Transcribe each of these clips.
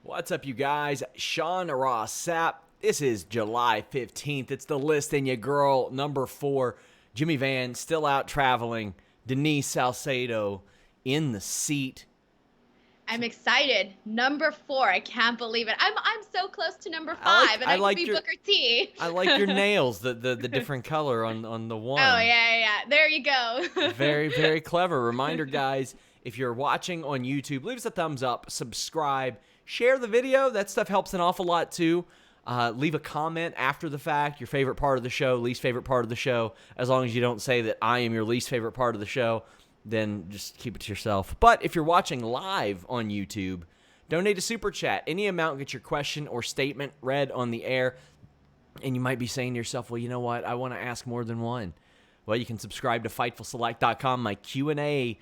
What's up, you guys? Sean Ross Sapp. This is July 15th. It's the list and your girl, number 4. Jimmy Van still out traveling. Denise Salcedo in the seat. I'm excited. Number 4. I can't believe it. I'm so close to number 5, and I could be Booker T. I like your nails, the different color on the one. Oh, yeah. There you go. Very, very clever. Reminder, guys, if you're watching on YouTube, leave us a thumbs up, subscribe, share the video. That stuff helps an awful lot, too. Leave a comment after the fact, your favorite part of the show, least favorite part of the show. As long as you don't say that I am your least favorite part of the show, then just keep it to yourself. But if you're watching live on YouTube, donate a super chat. Any amount gets your question or statement read on the air. And you might be saying to yourself, well, you know what? I want to ask more than one. Well, you can subscribe to FightfulSelect.com. My Q&A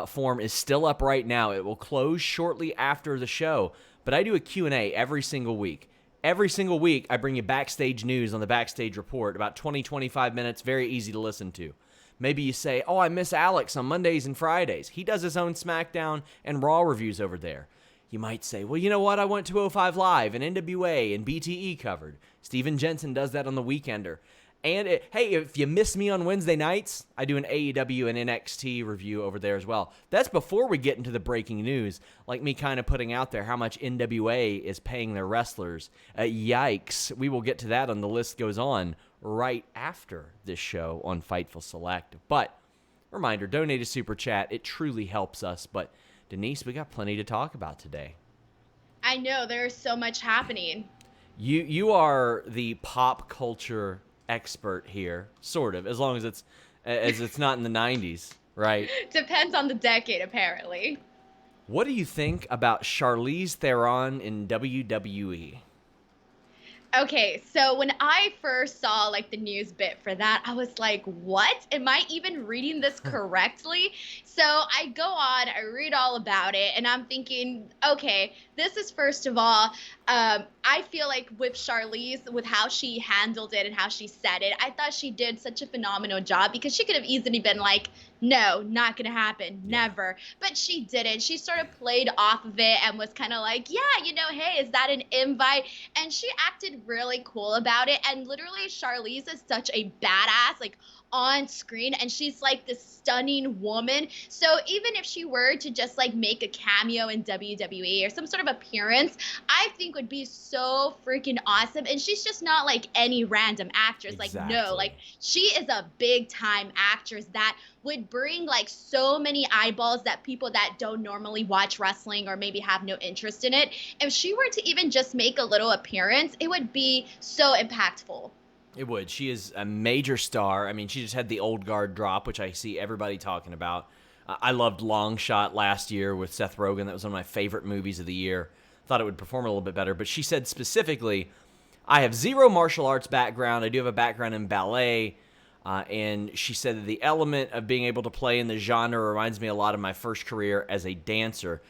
form is still up right now. It will close shortly after the show. But I do a Q&A every single week. Every single week, I bring you backstage news on the Backstage Report, about 20, 25 minutes, very easy to listen to. Maybe you say, oh, I miss Alex on Mondays and Fridays. He does his own SmackDown and Raw reviews over there. You might say, well, you know what? I went 205 Live and NWA and BTE covered. Steven Jensen does that on the Weekender. And, hey, if you miss me on Wednesday nights, I do an AEW and NXT review over there as well. That's before we get into the breaking news, like me kind of putting out there how much NWA is paying their wrestlers. Yikes. We will get to that on The List Goes On right after this show on Fightful Select. But, reminder, donate a super chat. It truly helps us. But, Denise, we got plenty to talk about today. I know. There's so much happening. You are the pop culture expert here, sort of, as long as it's not in the 90s, right? Depends on the decade, apparently. What do you think about Charlize Theron in WWE? Okay, so when I first saw like the news bit for that, I was like, what? Am I even reading this correctly? So I go on, I read all about it, and I'm thinking, okay, this is first of all, I feel like with Charlize, with how she handled it and how she said it, I thought she did such a phenomenal job because she could have easily been like, no, not gonna happen, never. But she didn't. She sort of played off of it and was kind of like, yeah, hey, is that an invite? And she acted really cool about it. And literally, Charlize is such a badass, like, on screen, and she's like this stunning woman. So even if she were to just like make a cameo in WWE or some sort of appearance, I think would be so freaking awesome. And she's just not like any random actress. Exactly. Like, no, like she is a big time actress that would bring like so many eyeballs that people that don't normally watch wrestling or maybe have no interest in it. If she were to even just make a little appearance, it would be so impactful. It would. She is a major star. I mean, she just had the old guard drop, which I see everybody talking about. I loved Long Shot last year with Seth Rogen. That was one of my favorite movies of the year. Thought it would perform a little bit better. But she said specifically, I have zero martial arts background. I do have a background in ballet. And she said that the element of being able to play in the genre reminds me a lot of my first career as a dancer.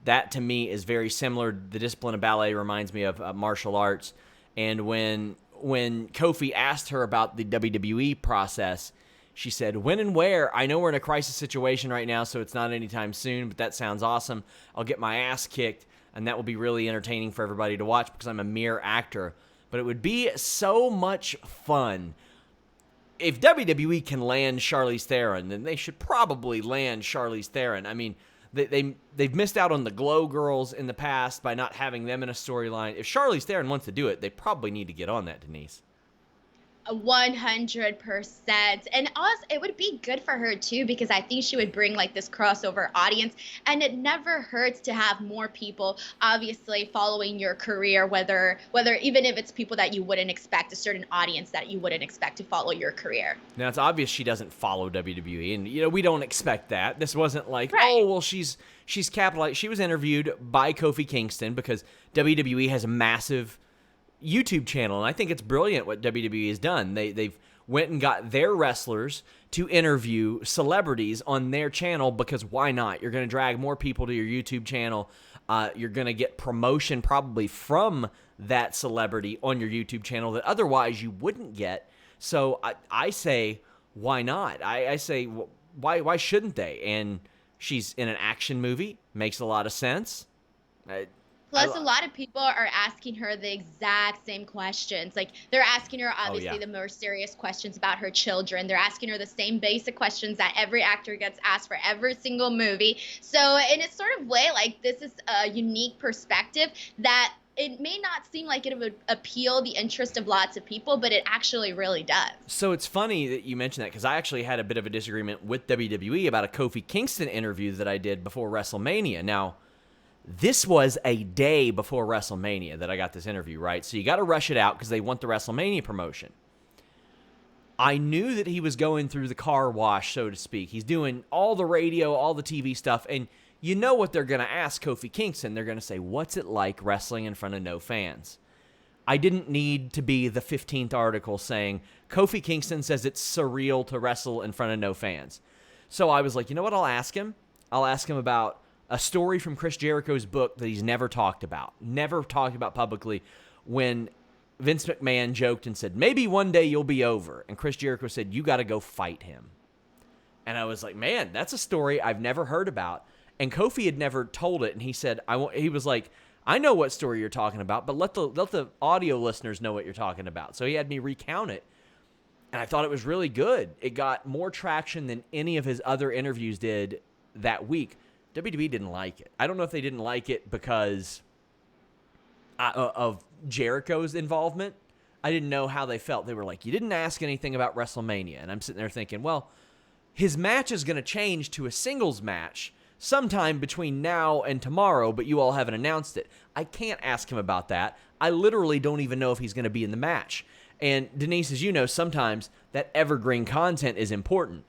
That, to me, is very similar. The discipline of ballet reminds me of martial arts. And when Kofi asked her about the WWE process, she said, when and where? I know we're in a crisis situation right now, so it's not anytime soon, but that sounds awesome. I'll get my ass kicked, and that will be really entertaining for everybody to watch because I'm a mere actor. But it would be so much fun. If WWE can land Charlize Theron, then they should probably land Charlize Theron. I mean, they've missed out on the Glow Girls in the past by not having them in a storyline. If Charlize Theron wants to do it, they probably need to get on that, Denise. 100%. And also, it would be good for her too, because I think she would bring like this crossover audience, and it never hurts to have more people obviously following your career, whether even if it's people that you wouldn't expect, a certain audience that you wouldn't expect to follow your career. Now, it's obvious she doesn't follow WWE, and we don't expect that. This wasn't like, right. Oh, well, she's capitalized. She was interviewed by Kofi Kingston because WWE has a massive YouTube channel, and I think it's brilliant what WWE has done. They've went and got their wrestlers to interview celebrities on their channel because why not? You're going to drag more people to your YouTube channel. You're going to get promotion probably from that celebrity on your YouTube channel that otherwise you wouldn't get. So I say, why not? I say, why shouldn't they? And she's in an action movie. Makes a lot of sense. Plus, a lot of people are asking her the exact same questions. Like, they're asking her, obviously, the more serious questions about her children. They're asking her the same basic questions that every actor gets asked for every single movie. So, in a sort of way, like, this is a unique perspective that it may not seem like it would appeal the interest of lots of people, but it actually really does. So it's funny that you mentioned that, because I actually had a bit of a disagreement with WWE about a Kofi Kingston interview that I did before WrestleMania. Now, this was a day before WrestleMania that I got this interview, right? So you got to rush it out because they want the WrestleMania promotion. I knew that he was going through the car wash, so to speak. He's doing all the radio, all the TV stuff, and you know what they're going to ask Kofi Kingston. They're going to say, what's it like wrestling in front of no fans? I didn't need to be the 15th article saying, Kofi Kingston says it's surreal to wrestle in front of no fans. So I was like, you know what I'll ask him? I'll ask him about a story from Chris Jericho's book that he's never talked about publicly, when Vince McMahon joked and said, maybe one day you'll be over. And Chris Jericho said, you got to go fight him. And I was like, man, that's a story I've never heard about. And Kofi had never told it. And he said, he was like, I know what story you're talking about, but let the audio listeners know what you're talking about. So he had me recount it. And I thought it was really good. It got more traction than any of his other interviews did that week. WWE didn't like it. I don't know if they didn't like it because of Jericho's involvement. I didn't know how they felt. They were like, you didn't ask anything about WrestleMania. And I'm sitting there thinking, well, his match is going to change to a singles match sometime between now and tomorrow, but you all haven't announced it. I can't ask him about that. I literally don't even know if he's going to be in the match. And Denise, as you know, sometimes that evergreen content is important.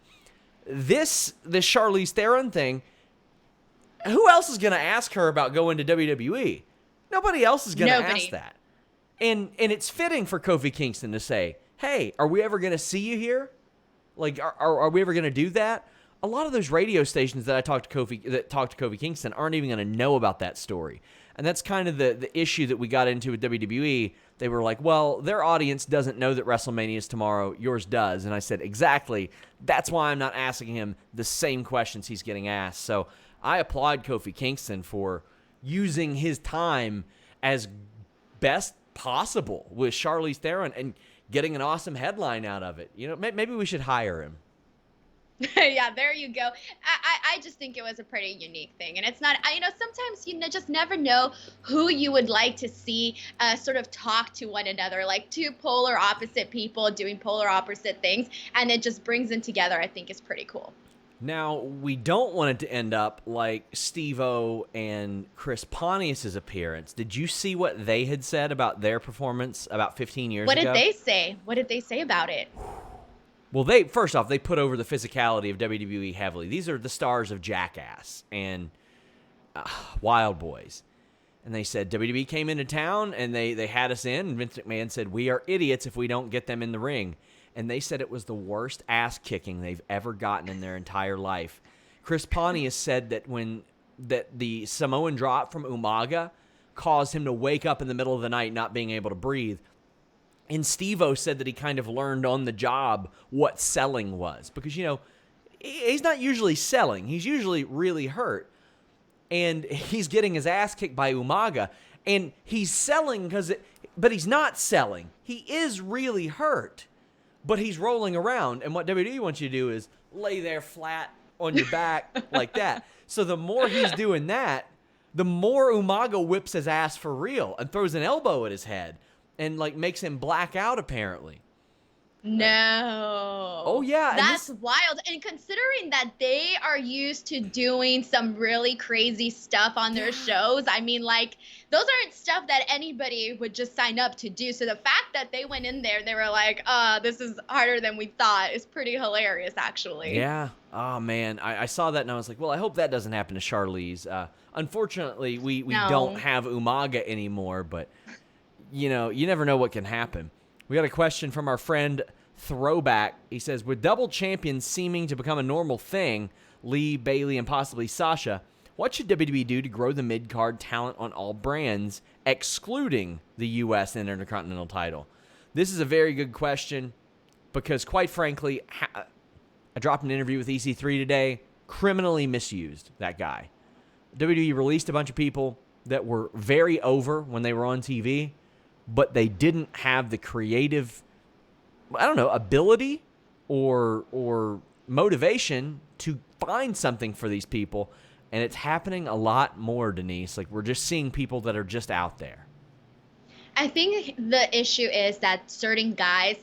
This Charlize Theron thing, who else is going to ask her about going to WWE? Nobody else is going to ask that. And it's fitting for Kofi Kingston to say, hey, are we ever going to see you here? Like, are we ever going to do that? A lot of those radio stations that talk to Kofi Kingston aren't even going to know about that story. And that's kind of the issue that we got into with WWE. They were like, well, their audience doesn't know that WrestleMania is tomorrow. Yours does. And I said, exactly. That's why I'm not asking him the same questions he's getting asked. So I applaud Kofi Kingston for using his time as best possible with Charlize Theron and getting an awesome headline out of it. You know, maybe we should hire him. Yeah, there you go. I just think it was a pretty unique thing. And it's not, sometimes you just never know who you would like to see sort of talk to one another, like two polar opposite people doing polar opposite things. And it just brings them together, I think is pretty cool. Now, we don't want it to end up like Steve-O and Chris Pontius's appearance. Did you see what they had said about their performance about 15 years ago? What did they say? What did they say about it? Well, first off, they put over the physicality of WWE heavily. These are the stars of Jackass and Wild Boys. And they said WWE came into town and they had us in. And Vince McMahon said, we are idiots if we don't get them in the ring. And they said it was the worst ass kicking they've ever gotten in their entire life. Chris Pontius said that the Samoan drop from Umaga caused him to wake up in the middle of the night not being able to breathe. And Steve-O said that he kind of learned on the job what selling was. Because, he's not usually selling. He's usually really hurt. And he's getting his ass kicked by Umaga. And he's selling but he's not selling. He is really hurt. But he's rolling around. And what WWE wants you to do is lay there flat on your back like that. So the more he's doing that, the more Umaga whips his ass for real and throws an elbow at his head. And, makes him black out, apparently. No. Oh, yeah. That's wild. And considering that they are used to doing some really crazy stuff on their shows, I mean, those aren't stuff that anybody would just sign up to do. So the fact that they went in there, they were like, this is harder than we thought, is pretty hilarious, actually. Yeah. Oh, man. I saw that and I was like, well, I hope that doesn't happen to Charlize. Unfortunately, we don't have Umaga anymore, but... you never know what can happen. We got a question from our friend Throwback. He says, with double champions seeming to become a normal thing, Lee, Bayley, and possibly Sasha, what should WWE do to grow the mid-card talent on all brands, excluding the U.S. and Intercontinental title? This is a very good question because, quite frankly, I dropped an interview with EC3 today, criminally misused that guy. WWE released a bunch of people. that were very over when they were on TV, but they didn't have the creative, I don't know, ability or motivation to find something for these people. And it's happening a lot more, Denise. Like, we're just seeing people that are just out there. I think the issue is that certain guys,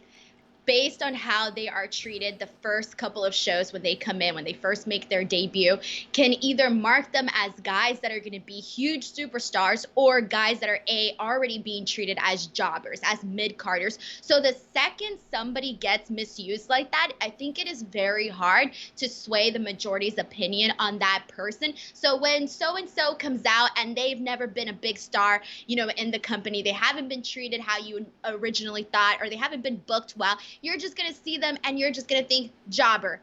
based on how they are treated the first couple of shows when they come in, when they first make their debut, can either mark them as guys that are going to be huge superstars or guys that are already being treated as jobbers, as mid-carders. So the second somebody gets misused like that, I think it is very hard to sway the majority's opinion on that person. So when so-and-so comes out and they've never been a big star, in the company, they haven't been treated how you originally thought, or they haven't been booked well, you're just going to see them and you're just going to think jobber.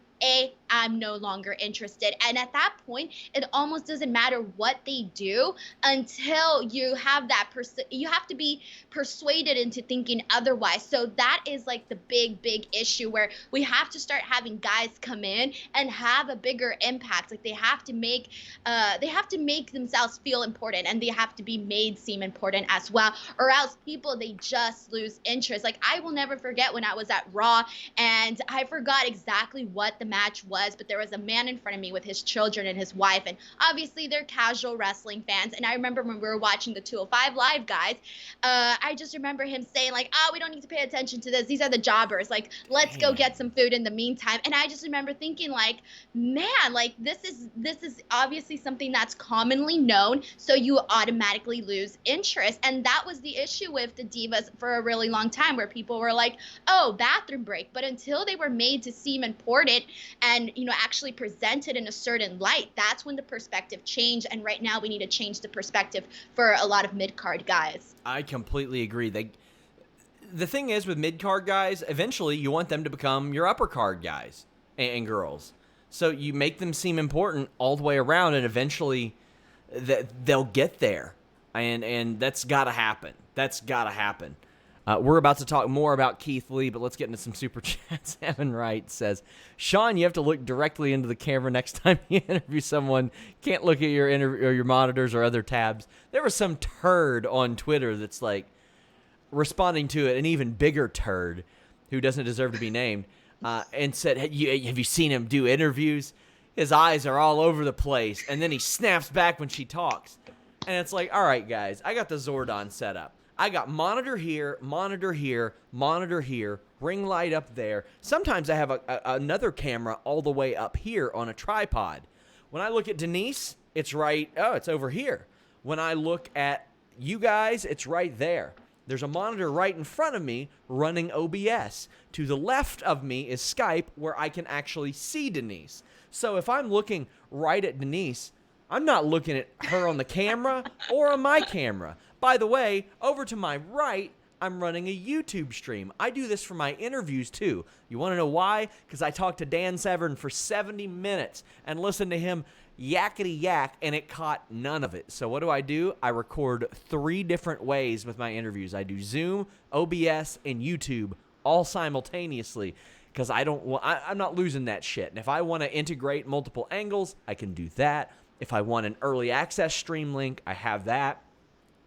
I'm no longer interested. And at that point, it almost doesn't matter what they do until you have that you have to be persuaded into thinking otherwise. So that is like the big issue where we have to start having guys come in and have a bigger impact. Like they have to make themselves feel important, and they have to be made seem important as well, or else they just lose interest. Like I will never forget when I was at Raw and I forgot exactly what the match was, but there was a man in front of me with his children and his wife, and obviously they're casual wrestling fans. And I remember when we were watching the 205 Live guys, I just remember him saying like, "Oh, we don't need to pay attention to this. These are the jobbers. Like, let's go get some food in the meantime." And I just remember thinking like, man, like this is obviously something that's commonly known, so you automatically lose interest. And that was the issue with the Divas for a really long time, where people were like, "Oh, bathroom break," but until they were made to seem important and actually presented in a certain light, that's when the perspective changed. And right now we need to change the perspective for a lot of mid-card guys. I completely agree. The thing is with mid-card guys, eventually you want them to become your upper card guys and girls. So you make them seem important all the way around, and eventually they'll get there. And that's got to happen. That's got to happen. We're about to talk more about Keith Lee, but let's get into some super chats. Evan Wright says, Sean, you have to look directly into the camera next time you interview someone. Can't look at your monitors or other tabs. There was some turd on Twitter that's like responding to it, an even bigger turd who doesn't deserve to be named, and said, have you seen him do interviews? His eyes are all over the place, and then he snaps back when she talks. And it's like, all right, guys, I got the Zordon set up. I got monitor here, monitor here, monitor here, ring light up there. Sometimes I have another camera all the way up here on a tripod. When I look at Denise, it's over here. When I look at you guys, it's right there. There's a monitor right in front of me running OBS. To the left of me is Skype, where I can actually see Denise. So if I'm looking right at Denise, I'm not looking at her on the camera or on my camera. By the way, over to my right, I'm running a YouTube stream. I do this for my interviews too. You want to know why? Because I talked to Dan Severn for 70 minutes and listened to him yakety yak, and it caught none of it. So what do? I record 3 different ways with my interviews. I do Zoom, OBS, and YouTube all simultaneously, because I'm not losing that shit. And if I want to integrate multiple angles, I can do that. If I want an early access stream link, I have that.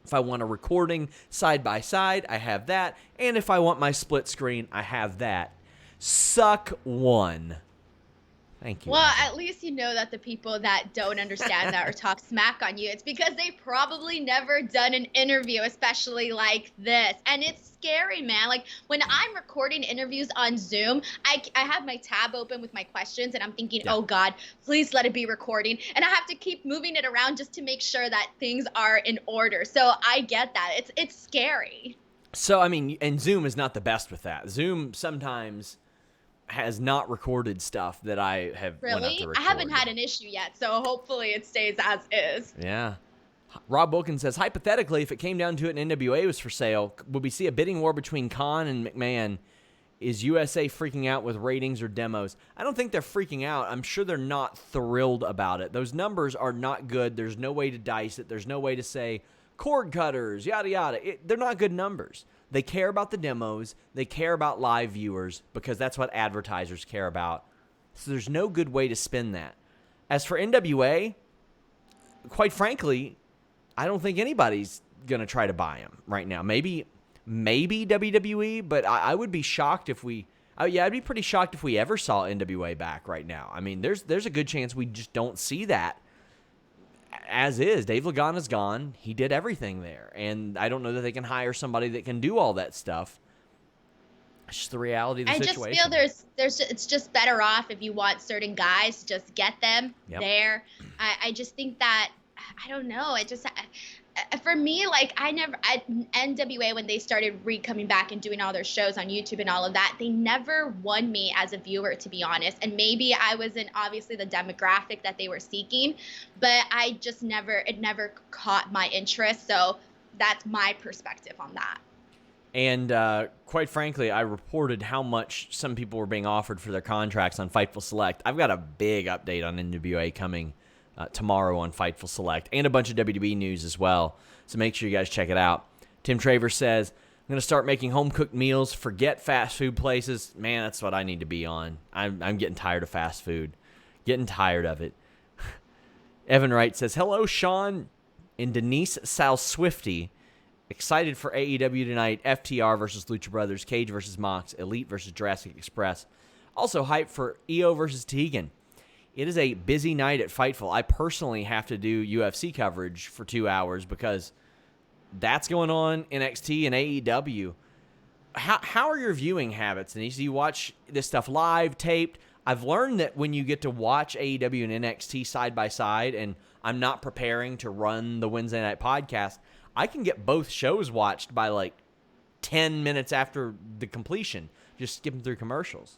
If I want a recording side by side, I have that. And if I want my split screen, I have that. Suck one. Thank you. Well, at least you know that the people that don't understand that or talk smack on you, it's because they've probably never done an interview, especially like this. And it's scary, man. Like when I'm recording interviews on Zoom, I have my tab open with my questions, and I'm thinking, oh God, please let it be recording. And I have to keep moving it around just to make sure that things are in order. So I get that. It's scary. So, I mean, and Zoom is not the best with that. Zoom sometimes has not recorded stuff that I have went up to record. I haven't had an issue yet, so hopefully it stays as is. Yeah. Rob Wilkins says, hypothetically, if it came down to it and NWA was for sale, would we see a bidding war between Khan and McMahon? Is USA freaking out with ratings or demos? I don't think they're freaking out. I'm sure they're not thrilled about it. Those numbers are not good. There's no way to dice it. There's no way to say cord cutters, yada, yada. They're not good numbers. They care about the demos. They care about live viewers because that's what advertisers care about. So there's no good way to spin that. As for NWA, quite frankly, I don't think anybody's going to try to buy him right now. Maybe WWE, but I would be shocked if we I'd be pretty shocked if we ever saw NWA back right now. I mean, there's a good chance we just don't see that as is. Dave Lagana's gone. He did everything there, and I don't know that they can hire somebody that can do all that stuff. It's just the reality of the situation. I just feel it's just better off if you want certain guys, just get them there. I just think that, I don't know. For me, like, NWA, when they started coming back and doing all their shows on YouTube and all of that, they never won me as a viewer, to be honest. And maybe I wasn't obviously the demographic that they were seeking, but it never caught my interest. So that's my perspective on that. And quite frankly, I reported how much some people were being offered for their contracts on Fightful Select. I've got a big update on NWA coming tomorrow on Fightful Select, and a bunch of WWE news as well. So make sure you guys check it out. Tim Travers says, I'm going to start making home-cooked meals. Forget fast food places. Man, that's what I need to be on. I'm getting tired of fast food. Getting tired of it. Evan Wright says, hello, Sean and Denise Sal Swifty. Excited for AEW tonight. FTR versus Lucha Brothers. Cage versus Mox. Elite versus Jurassic Express. Also hyped for EO versus Tegan. It is a busy night at Fightful. I personally have to do UFC coverage for 2 hours because that's going on in NXT and AEW. How are your viewing habits, Denise? Do you watch this stuff live, taped? I've learned that when you get to watch AEW and NXT side by side, and I'm not preparing to run the Wednesday night podcast, I can get both shows watched by like 10 minutes after the completion, just skipping through commercials.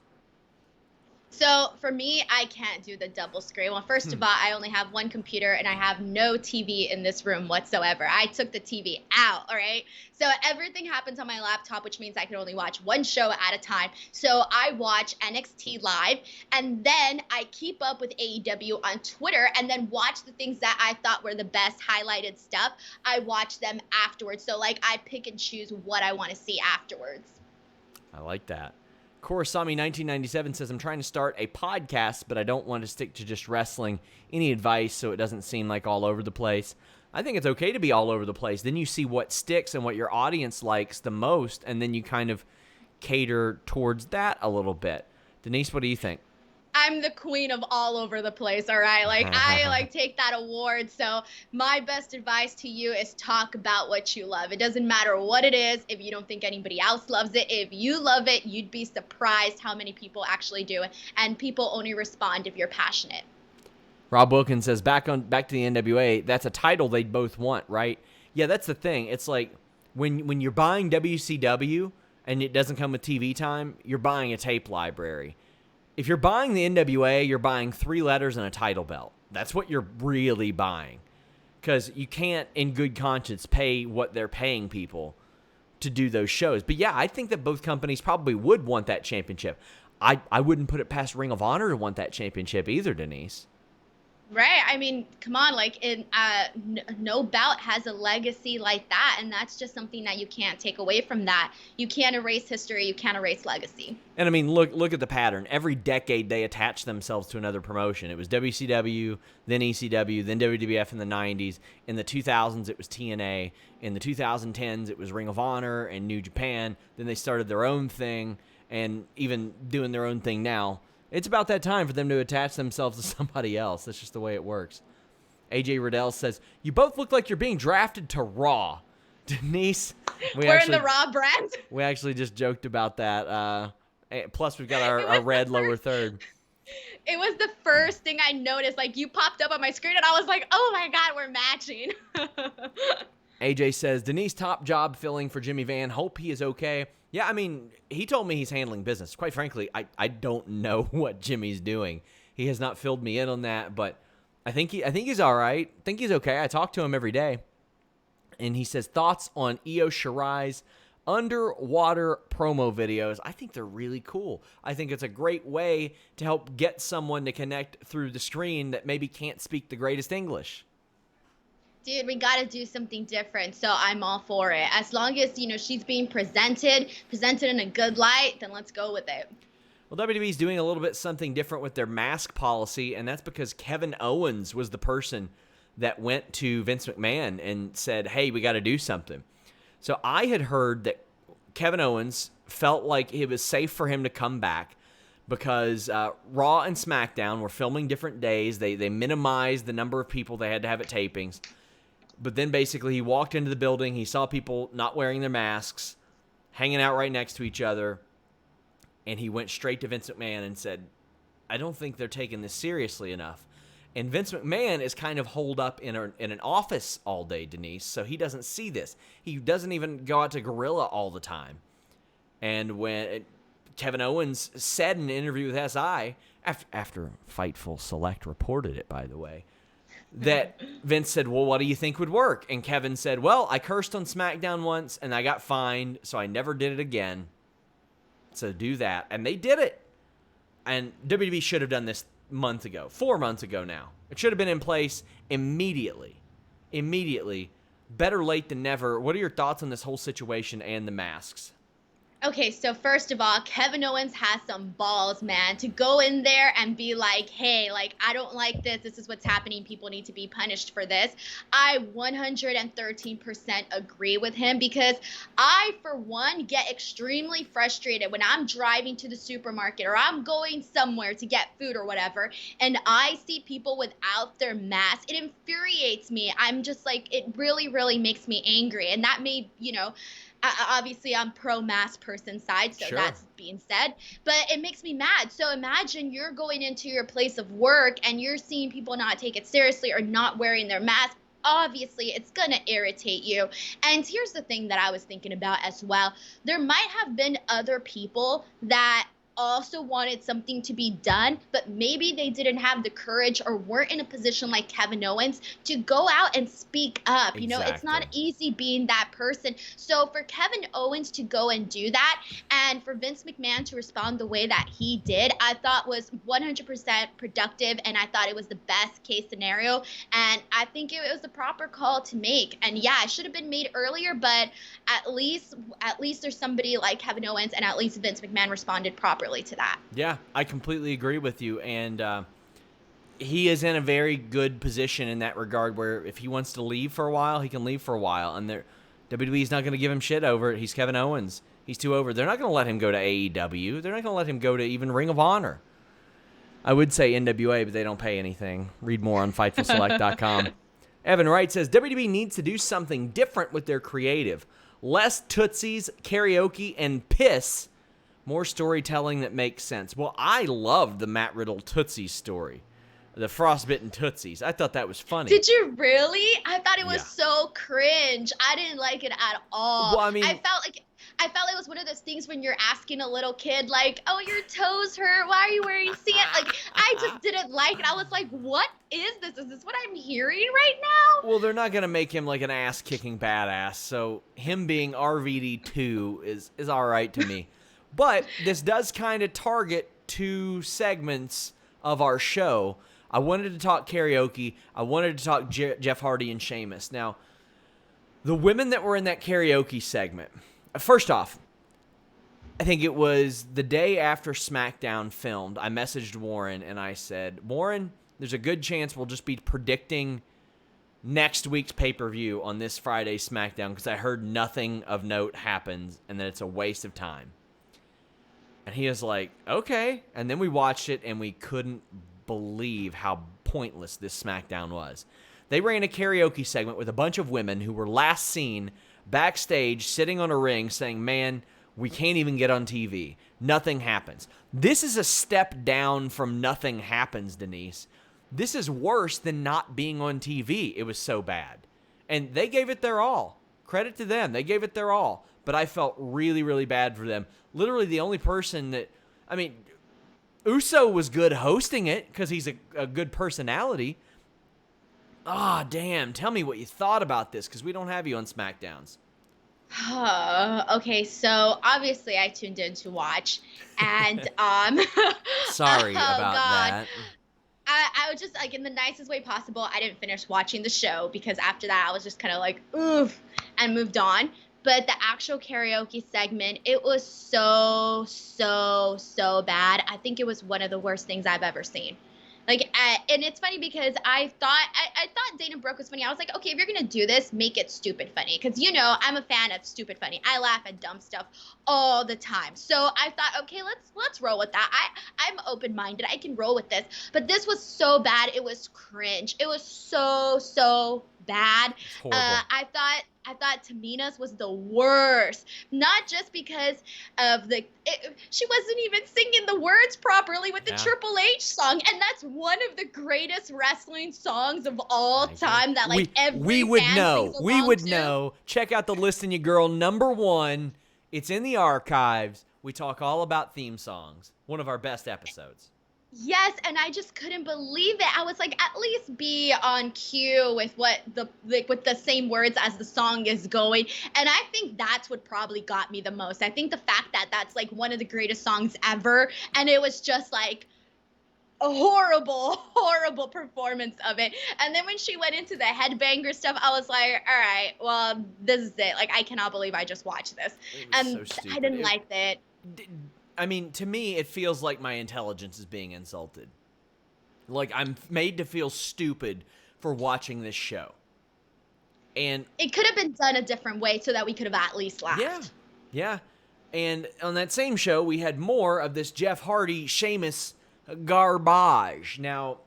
So for me, I can't do the double screen. Well, first of all, I only have one computer and I have no TV in this room whatsoever. I took the TV out, all right? So everything happens on my laptop, which means I can only watch one show at a time. So I watch NXT live, and then I keep up with AEW on Twitter, and then watch the things that I thought were the best highlighted stuff. I watch them afterwards. So like I pick and choose what I want to see afterwards. I like that. Korosami 1997 says, I'm trying to start a podcast, but I don't want to stick to just wrestling. Any advice so it doesn't seem like all over the place? I think it's okay to be all over the place. Then you see what sticks and what your audience likes the most, and then you kind of cater towards that a little bit. Denise, what do you think? I'm the queen of all over the place, all right? Like, I take that award. So my best advice to you is talk about what you love. It doesn't matter what it is. If you don't think anybody else loves it, if you love it, you'd be surprised how many people actually do. And people only respond if you're passionate. Rob Wilkins says, back to the NWA, that's a title they both want, right? Yeah, that's the thing. It's like when you're buying WCW and it doesn't come with TV time, you're buying a tape library. If you're buying the NWA, you're buying 3 letters and a title belt. That's what you're really buying. Because you can't, in good conscience, pay what they're paying people to do those shows. But yeah, I think that both companies probably would want that championship. I wouldn't put it past Ring of Honor to want that championship either, Denise. Right. I mean, come on, like no bout has a legacy like that. And that's just something that you can't take away from that. You can't erase history. You can't erase legacy. And I mean, look at the pattern. Every decade they attach themselves to another promotion. It was WCW, then ECW, then WWF in the 90s. In the 2000s, it was TNA. In the 2010s, it was Ring of Honor and New Japan. Then they started their own thing, and even doing their own thing now. It's about that time for them to attach themselves to somebody else. That's just the way it works. AJ Riddell says, you both look like you're being drafted to Raw. Denise, we're in the Raw brand. We actually just joked about that. Plus, we've got our red lower third. It was the first thing I noticed. Like, you popped up on my screen, and I was like, oh, my God, we're matching. AJ says, Denise, top job filling for Jimmy Van. Hope he is okay. Yeah, I mean, he told me he's handling business. Quite frankly, I don't know what Jimmy's doing. He has not filled me in on that, but I think he's all right. I think he's okay. I talk to him every day. And he says, thoughts on Io Shirai's underwater promo videos. I think they're really cool. I think it's a great way to help get someone to connect through the screen that maybe can't speak the greatest English. Dude, we got to do something different, so I'm all for it. As long as, she's being presented in a good light, then let's go with it. Well, WWE's doing a little bit something different with their mask policy, and that's because Kevin Owens was the person that went to Vince McMahon and said, hey, we got to do something. So I had heard that Kevin Owens felt like it was safe for him to come back because Raw and SmackDown were filming different days. They minimized the number of people they had to have at tapings. But then basically he walked into the building. He saw people not wearing their masks, hanging out right next to each other. And he went straight to Vince McMahon and said, I don't think they're taking this seriously enough. And Vince McMahon is kind of holed up in an office all day, Denise, so he doesn't see this. He doesn't even go out to Gorilla all the time. And when Kevin Owens said in an interview with SI, after Fightful Select reported it, by the way, that Vince said, well, what do you think would work? And Kevin said, well, I cursed on SmackDown once, and I got fined, so I never did it again. So do that. And they did it. And WWE should have done this 4 months ago now. It should have been in place immediately. Better late than never. What are your thoughts on this whole situation and the masks? Okay, so first of all, Kevin Owens has some balls, man, to go in there and be like, hey, like, I don't like this. This is what's happening. People need to be punished for this. I 113% agree with him because I, for one, get extremely frustrated when I'm driving to the supermarket or I'm going somewhere to get food or whatever, and I see people without their mask. It infuriates me. I'm just like, it really, really makes me angry. And that made, obviously I'm pro-mask person side, so Sure. That's being said, but it makes me mad. So imagine you're going into your place of work and you're seeing people not take it seriously or not wearing their mask. Obviously, it's going to irritate you. And here's the thing that I was thinking about as well. There might have been other people that also wanted something to be done, but maybe they didn't have the courage or weren't in a position like Kevin Owens to go out and speak up. Exactly. It's not easy being that person. So for Kevin Owens to go and do that, and for Vince McMahon to respond the way that he did, I thought was 100% productive, and I thought it was the best case scenario, and I think it was the proper call to make. And yeah, it should have been made earlier, but at least there's somebody like Kevin Owens, and at least Vince McMahon responded properly to that. Yeah, I completely agree with you, and he is in a very good position in that regard where if he wants to leave for a while, he can leave for a while, and WWE's not going to give him shit over it. He's Kevin Owens. He's too over. They're not going to let him go to AEW. They're not going to let him go to even Ring of Honor. I would say NWA, but they don't pay anything. Read more on FightfulSelect.com. Evan Wright says, WWE needs to do something different with their creative. Less Tootsies, karaoke, and piss. More storytelling that makes sense. Well, I loved the Matt Riddle Tootsie story. The frostbitten Tootsies. I thought that was funny. Did you really? I thought it was so cringe. I didn't like it at all. Well, I mean, I felt it was one of those things when you're asking a little kid, like, oh, your toes hurt. Why are you wearing sand? Like, I just didn't like it. I was like, what is this? Is this what I'm hearing right now? Well, they're not going to make him like an ass-kicking badass, so him being RVD2 is all right to me. But this does kind of target two segments of our show. I wanted to talk karaoke. I wanted to talk Jeff Hardy and Sheamus. Now, the women that were in that karaoke segment, first off, I think it was the day after SmackDown filmed, I messaged Warren and I said, Warren, there's a good chance we'll just be predicting next week's pay-per-view on this Friday's SmackDown because I heard nothing of note happens and that it's a waste of time. And he was like, okay. And then we watched it, and we couldn't believe how pointless this SmackDown was. They ran a karaoke segment with a bunch of women who were last seen backstage sitting on a ring saying, man, we can't even get on TV. Nothing happens. This is a step down from nothing happens, Denise. This is worse than not being on TV. It was so bad. And they gave it their all. Credit to them. They gave it their all. But I felt really, really bad for them. Literally the only person that, Uso was good hosting it because he's a good personality. Damn. Tell me what you thought about this because we don't have you on SmackDowns. Okay, so obviously I tuned in to watch, and Sorry about that. I was just like, in the nicest way possible, I didn't finish watching the show because after that I was just kind of like, oof, and moved on. But the actual karaoke segment, it was so bad. I think it was one of the worst things I've ever seen. And it's funny because I thought Dana Brooke was funny. I was like, okay, if you're gonna do this, make it stupid funny, because I'm a fan of stupid funny. I laugh at dumb stuff all the time. So I thought, okay, let's roll with that. I'm open minded. I can roll with this. But this was so bad. It was cringe. It was so bad. It's horrible. I thought Tamina's was the worst, not just because of she wasn't even singing the words properly with the Triple H song, and that's one of the greatest wrestling songs of all time that we would know. Check out the Listen Ya Girl #1. It's in the archives. We talk all about theme songs. One of our best episodes. Yes, and I just couldn't believe it. I was like, at least be on cue with with the same words as the song is going. And I think that's what probably got me the most. I think the fact that that's like one of the greatest songs ever, and it was just like a horrible performance of it. And then when she went into the headbanger stuff, I was like, all right, well, this is it. Like, I cannot believe I just watched this. And so I didn't like it. I mean, to me, it feels like my intelligence is being insulted. Like, I'm made to feel stupid for watching this show. And it could have been done a different way so that we could have at least laughed. Yeah. And on that same show, we had more of this Jeff Hardy, Sheamus garbage. Now,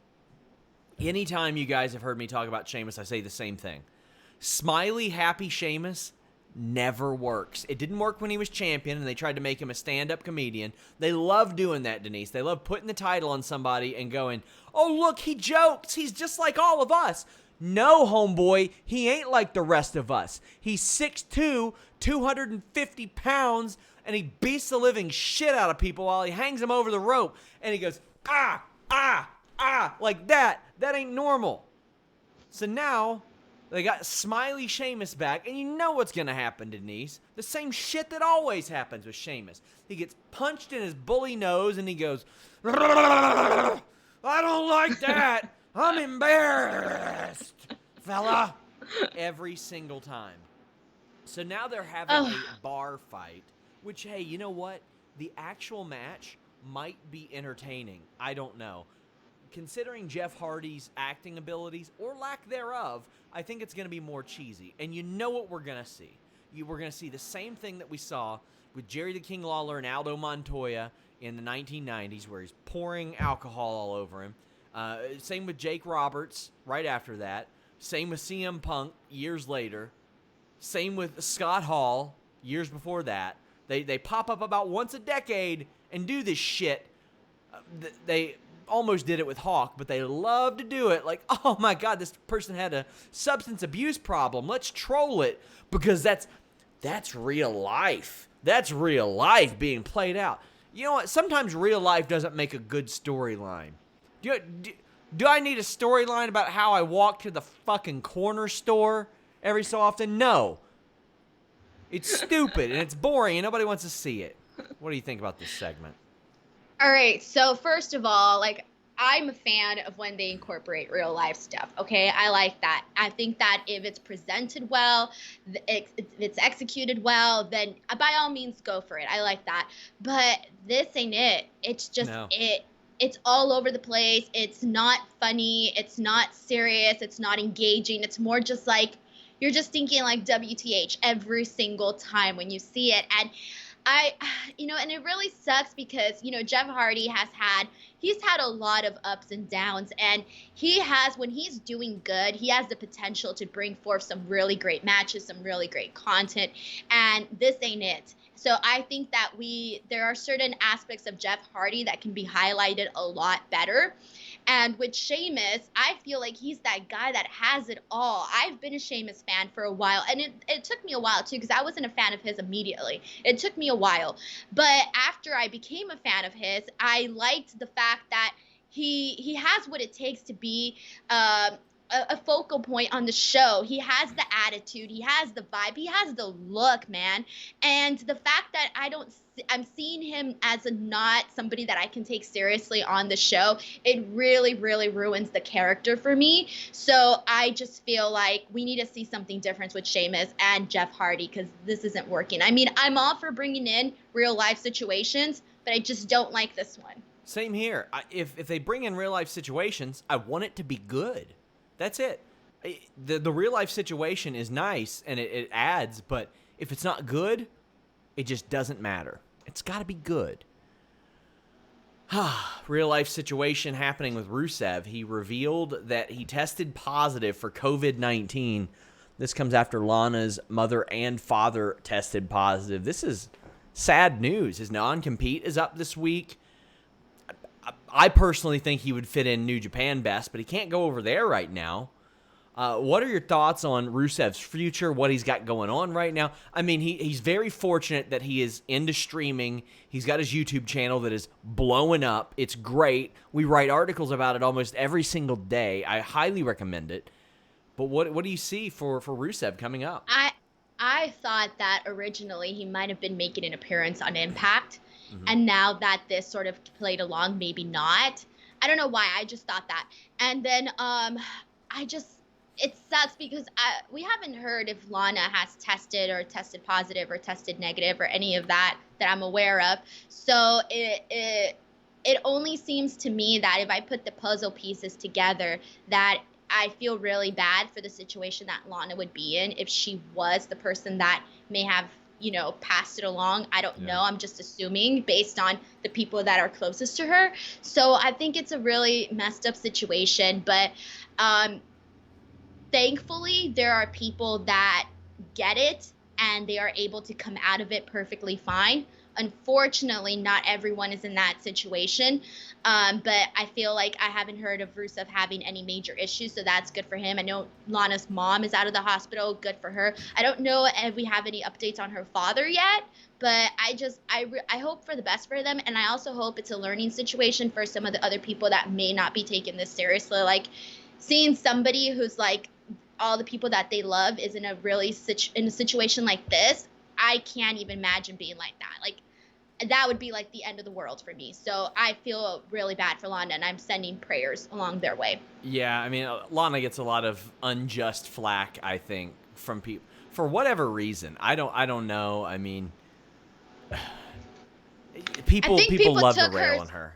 anytime you guys have heard me talk about Sheamus, I say the same thing. Smiley, happy Sheamus never works. It didn't work when he was champion, and they tried to make him a stand-up comedian. They love doing that, Denise. They love putting the title on somebody and going, oh, look, he jokes. He's just like all of us. No, homeboy, he ain't like the rest of us. He's 6'2", 250 pounds, and he beats the living shit out of people while he hangs them over the rope. And he goes, like that. That ain't normal. So now they got Smiley Sheamus back, and you know what's going to happen, Denise. The same shit that always happens with Sheamus. He gets punched in his bully nose, and he goes, I don't like that. I'm embarrassed, fella. Every single time. So now they're having a bar fight, which, hey, you know what? The actual match might be entertaining. I don't know. Considering Jeff Hardy's acting abilities, or lack thereof, I think it's going to be more cheesy. And you know what we're going to see. We're going to see the same thing that we saw with Jerry the King Lawler and Aldo Montoya in the 1990s, where he's pouring alcohol all over him. Same with Jake Roberts right after that. Same with CM Punk years later. Same with Scott Hall years before that. They pop up about once a decade and do this shit. They almost did it with Hawk, but they love to do it like, oh my God, this person had a substance abuse problem. Let's troll it, because that's real life. That's real life being played out. You know what? Sometimes real life doesn't make a good storyline. Do I need a storyline about how I walk to the fucking corner store every so often? No. It's stupid and it's boring and nobody wants to see it. What do you think about this segment? All right, so first of all, like, I'm a fan of when they incorporate real life stuff, okay? I like that. I think that if it's presented well, if it's executed well, then by all means go for it. I like that. But this ain't it. It's just It's all over the place. It's not funny. It's not serious. It's not engaging. It's more just like you're just thinking like WTH every single time when you see it. And and it really sucks because, Jeff Hardy he's had a lot of ups and downs, and when he's doing good, he has the potential to bring forth some really great matches, some really great content, and this ain't it. So I think that there are certain aspects of Jeff Hardy that can be highlighted a lot better. And with Sheamus, I feel like he's that guy that has it all. I've been a Sheamus fan for a while, and it took me a while too, because I wasn't a fan of his immediately. It took me a while. But after I became a fan of his, I liked the fact that he has what it takes to be a focal point on the show. He has the attitude, he has the vibe, he has the look, man. And the fact that I'm seeing him as not somebody that I can take seriously on the show, it really, really ruins the character for me. So I just feel like we need to see something different with Sheamus and Jeff Hardy, because this isn't working. I mean, I'm all for bringing in real life situations, but I just don't like this one. Same here. If they bring in real life situations, I want it to be good. That's it. The real life situation is nice and it adds, but if it's not good, it just doesn't matter. It's got to be good. Real life situation happening with Rusev. He revealed that he tested positive for COVID-19. This comes after Lana's mother and father tested positive. This is sad news. His non-compete is up this week. I personally think he would fit in New Japan best, but he can't go over there right now. What are your thoughts on Rusev's future, what he's got going on right now? I mean, he's very fortunate that he is into streaming. He's got his YouTube channel that is blowing up. It's great. We write articles about it almost every single day. I highly recommend it. But what do you see for Rusev coming up? I thought that originally he might have been making an appearance on Impact, and now that this sort of played along, maybe not. I don't know why. I just thought that. And then it sucks because we haven't heard if Lana has tested positive or tested negative or any of that I'm aware of. So it only seems to me that if I put the puzzle pieces together, that I feel really bad for the situation that Lana would be in if she was the person that may have, passed it along. I don't know. I'm just assuming based on the people that are closest to her. So I think it's a really messed up situation, but thankfully, there are people that get it and they are able to come out of it perfectly fine. Unfortunately, not everyone is in that situation, but I feel like I haven't heard of Rusev having any major issues, so that's good for him. I know Lana's mom is out of the hospital. Good for her. I don't know if we have any updates on her father yet, but I hope for the best for them, and I also hope it's a learning situation for some of the other people that may not be taking this seriously. Like, seeing somebody who's like all the people that they love is in a situation like this, I can't even imagine being like that. Like, that would be like the end of the world for me. So I feel really bad for Lana, and I'm sending prayers along their way. Yeah, I mean, Lana gets a lot of unjust flack, I think, from people for whatever reason. I don't know. I mean, people love to rail on her.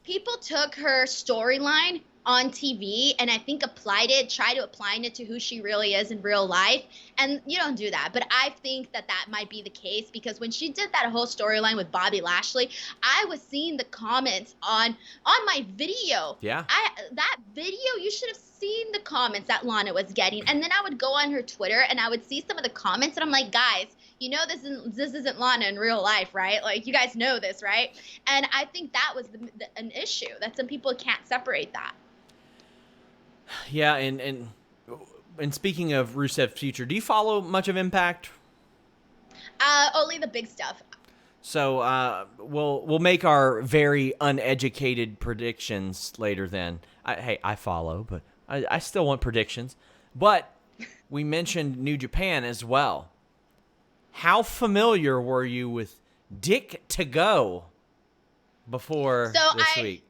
People took her storyline on TV and I think tried to apply it to who she really is in real life. And you don't do that. But I think that might be the case because when she did that whole storyline with Bobby Lashley, I was seeing the comments on my video. Yeah. That video, you should have seen the comments that Lana was getting. And then I would go on her Twitter and I would see some of the comments and I'm like, guys, this isn't Lana in real life, right? Like, you guys know this, right? And I think that was an issue, that some people can't separate that. Yeah, and speaking of Rusev's future, do you follow much of Impact? Only the big stuff. So we'll make our very uneducated predictions later then. I follow, but I still want predictions. But we mentioned New Japan as well. How familiar were you with Dick to Go before this week?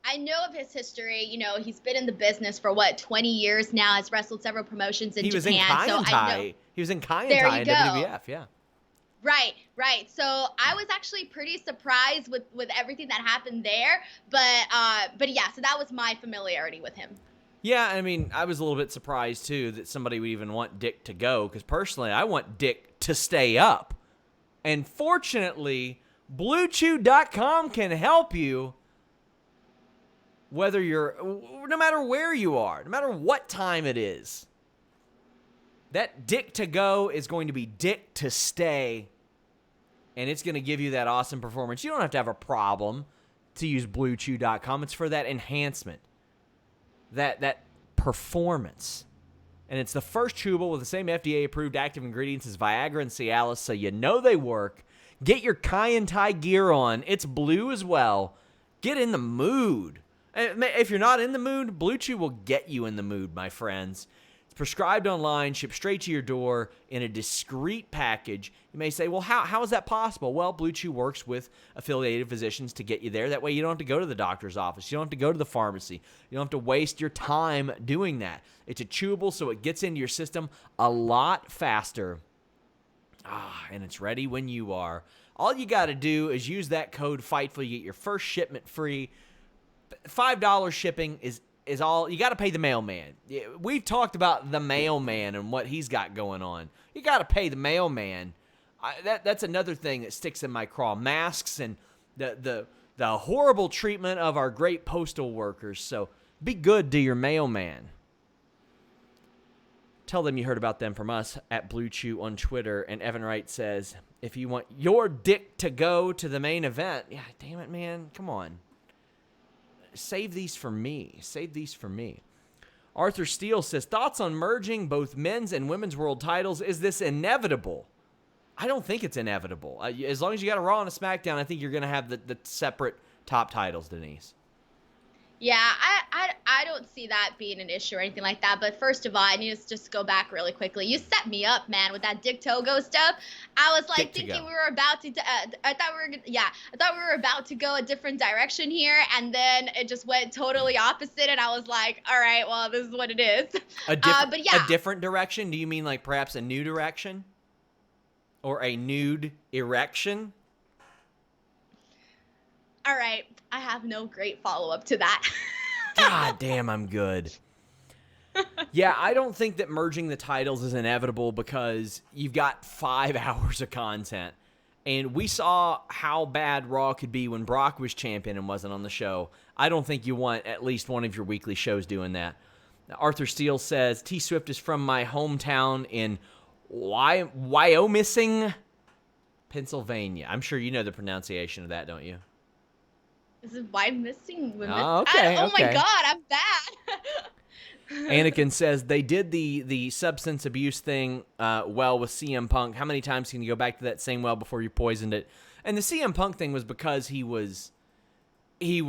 I know of his history. He's been in the business for 20 years now. Has wrestled several promotions in Japan. He was in Kai and Tai in WWF, yeah. Right. So I was actually pretty surprised with everything that happened there. But yeah, so that was my familiarity with him. Yeah, I mean, I was a little bit surprised, too, that somebody would even want Dick to go, because personally, I want Dick to stay up. And fortunately, BlueChew.com can help you, no matter where you are, no matter what time it is. That Dick to go is going to be Dick to stay, and it's going to give you that awesome performance. You don't have to have a problem to use BlueChew.com. It's for that enhancement. That performance. And it's the first chewable with the same FDA-approved active ingredients as Viagra and Cialis, so you know they work. Get your Kai and Tai gear on. It's blue as well. Get in the mood. If you're not in the mood, Blue Chew will get you in the mood, my friends. It's prescribed online, shipped straight to your door in a discreet package. You may say, well, how is that possible? Well, Blue Chew works with affiliated physicians to get you there. That way you don't have to go to the doctor's office. You don't have to go to the pharmacy. You don't have to waste your time doing that. It's a chewable, so it gets into your system a lot faster. And it's ready when you are. All you got to do is use that code FIGHTFUL. You get your first shipment free. $5 shipping is all. You got to pay the mailman. We've talked about the mailman and what he's got going on. You got to pay the mailman. That's another thing that sticks in my craw. Masks and the horrible treatment of our great postal workers. So be good to your mailman. Tell them you heard about them from us at BlueChew on Twitter. And Evan Wright says, if you want your dick to go to the main event, yeah, damn it, man, come on. Save these for me. Save these for me. Arthur Steele says, thoughts on merging both men's and women's world titles? Is this inevitable? I don't think it's inevitable. As long as you got a Raw and a SmackDown, I think you're going to have the separate top titles, Denise. Yeah, I don't see that being an issue or anything like that. But first of all, I need to just go back really quickly. You set me up, man, with that Dick Togo stuff. I was like thinking we were about to. I thought we were about to go a different direction here, and then it just went totally opposite. And I was like, all right, well, this is what it is. But yeah, a different direction. Do you mean like perhaps a new direction, or a nude erection? All right, I have no great follow-up to that. God damn, I'm good. Yeah, I don't think that merging the titles is inevitable because you've got 5 hours of content. And we saw how bad Raw could be when Brock was champion and wasn't on the show. I don't think you want at least one of your weekly shows doing that. Arthur Steele says, T Swift is from my hometown in Wyoming, Pennsylvania. I'm sure you know the pronunciation of that, don't you? This is why missing women. Oh, okay. Oh my God, I'm bad. Anakin says they did the substance abuse thing well with CM Punk. How many times can you go back to that same well before you poisoned it? And the CM Punk thing was because he was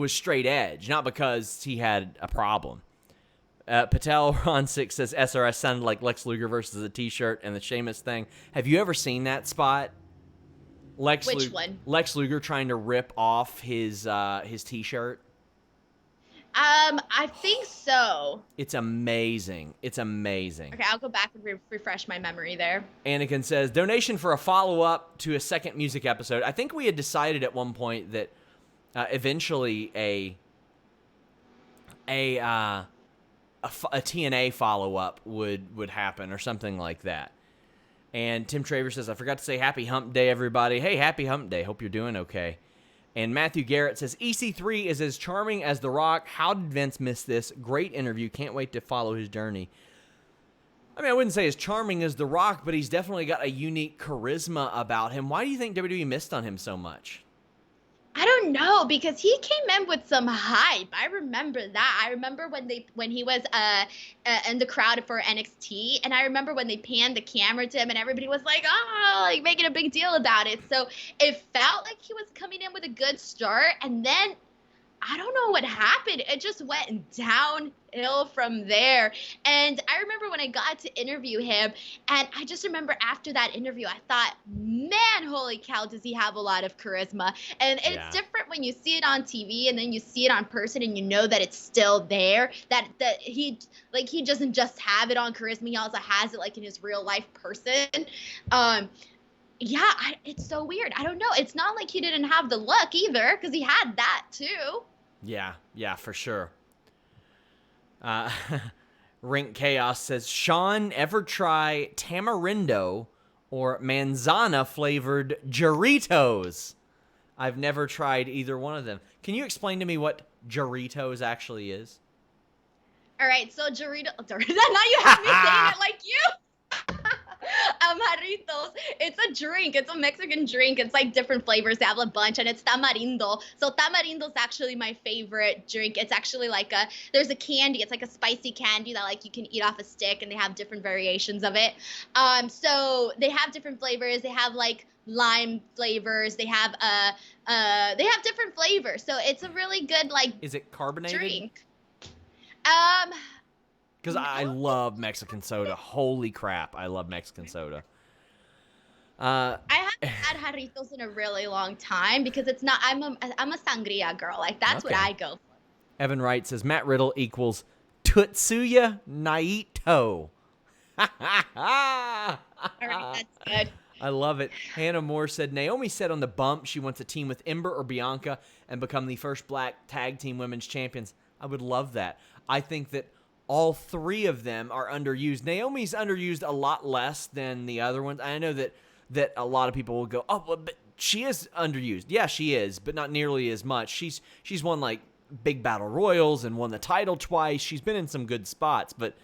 straight edge, not because he had a problem. Patel Ron 6 says SRS sounded like Lex Luger versus a T-shirt and the Sheamus thing. Have you ever seen that spot? Which one? Lex Luger trying to rip off his T-shirt. I think so. It's amazing. It's amazing. Okay, I'll go back and refresh my memory there. Anakin says, donation for a follow-up to a second music episode. I think we had decided at one point that eventually a TNA follow-up would happen or something like that. And Tim Traver says, I forgot to say happy hump day, everybody. Hey, happy hump day. Hope you're doing okay. And Matthew Garrett says, EC3 is as charming as The Rock. How did Vince miss this? Great interview. Can't wait to follow his journey. I mean, I wouldn't say as charming as The Rock, but he's definitely got a unique charisma about him. Why do you think WWE missed on him so much? I don't know, because he came in with some hype. I remember that. I remember when he was in the crowd for NXT, and I remember when they panned the camera to him, and everybody was like, oh, like making a big deal about it. So it felt like he was coming in with a good start, and then I don't know what happened. It just went downhill from there. And I remember when I got to interview him, and I just remember after that interview, I thought, man, holy cow, does he have a lot of charisma. And it's different when you see it on TV and then you see it on person and you know that it's still there, that he doesn't just have it on charisma, he also has it like in his real life person. It's so weird. I don't know. It's not like he didn't have the look either, because he had that too. Yeah, for sure. Rink Chaos says, Sean, ever try tamarindo or manzana flavored Doritos? I've never tried either one of them. Can you explain to me what Doritos actually is? All right, so Doritos. Now you have me saying it like you. Amaritos. It's a drink. It's a Mexican drink. It's like different flavors. They have a bunch, and it's tamarindo. So tamarindo is actually my favorite drink. It's actually like there's a candy. It's like a spicy candy that like you can eat off a stick, and they have different variations of it. So they have different flavors. They have like lime flavors. They have different flavors. So it's a really good like. Is it carbonated? Drink. Because I love Mexican soda. Holy crap, I love Mexican soda. I haven't had Jarritos in a really long time because it's not. I'm a sangria girl. Like that's what I go for. Evan Wright says Matt Riddle equals Tutsuya Naito. All right, that's good. I love it. Hannah Moore said, Naomi said on the bump she wants a team with Ember or Bianca and become the first black tag team women's champions. I would love that. I think that all three of them are underused. Naomi's underused a lot less than the other ones. I know that a lot of people will go, oh, well, but she is underused. Yeah, she is, but not nearly as much. She's won like big battle royals and won the title twice. She's been in some good spots, but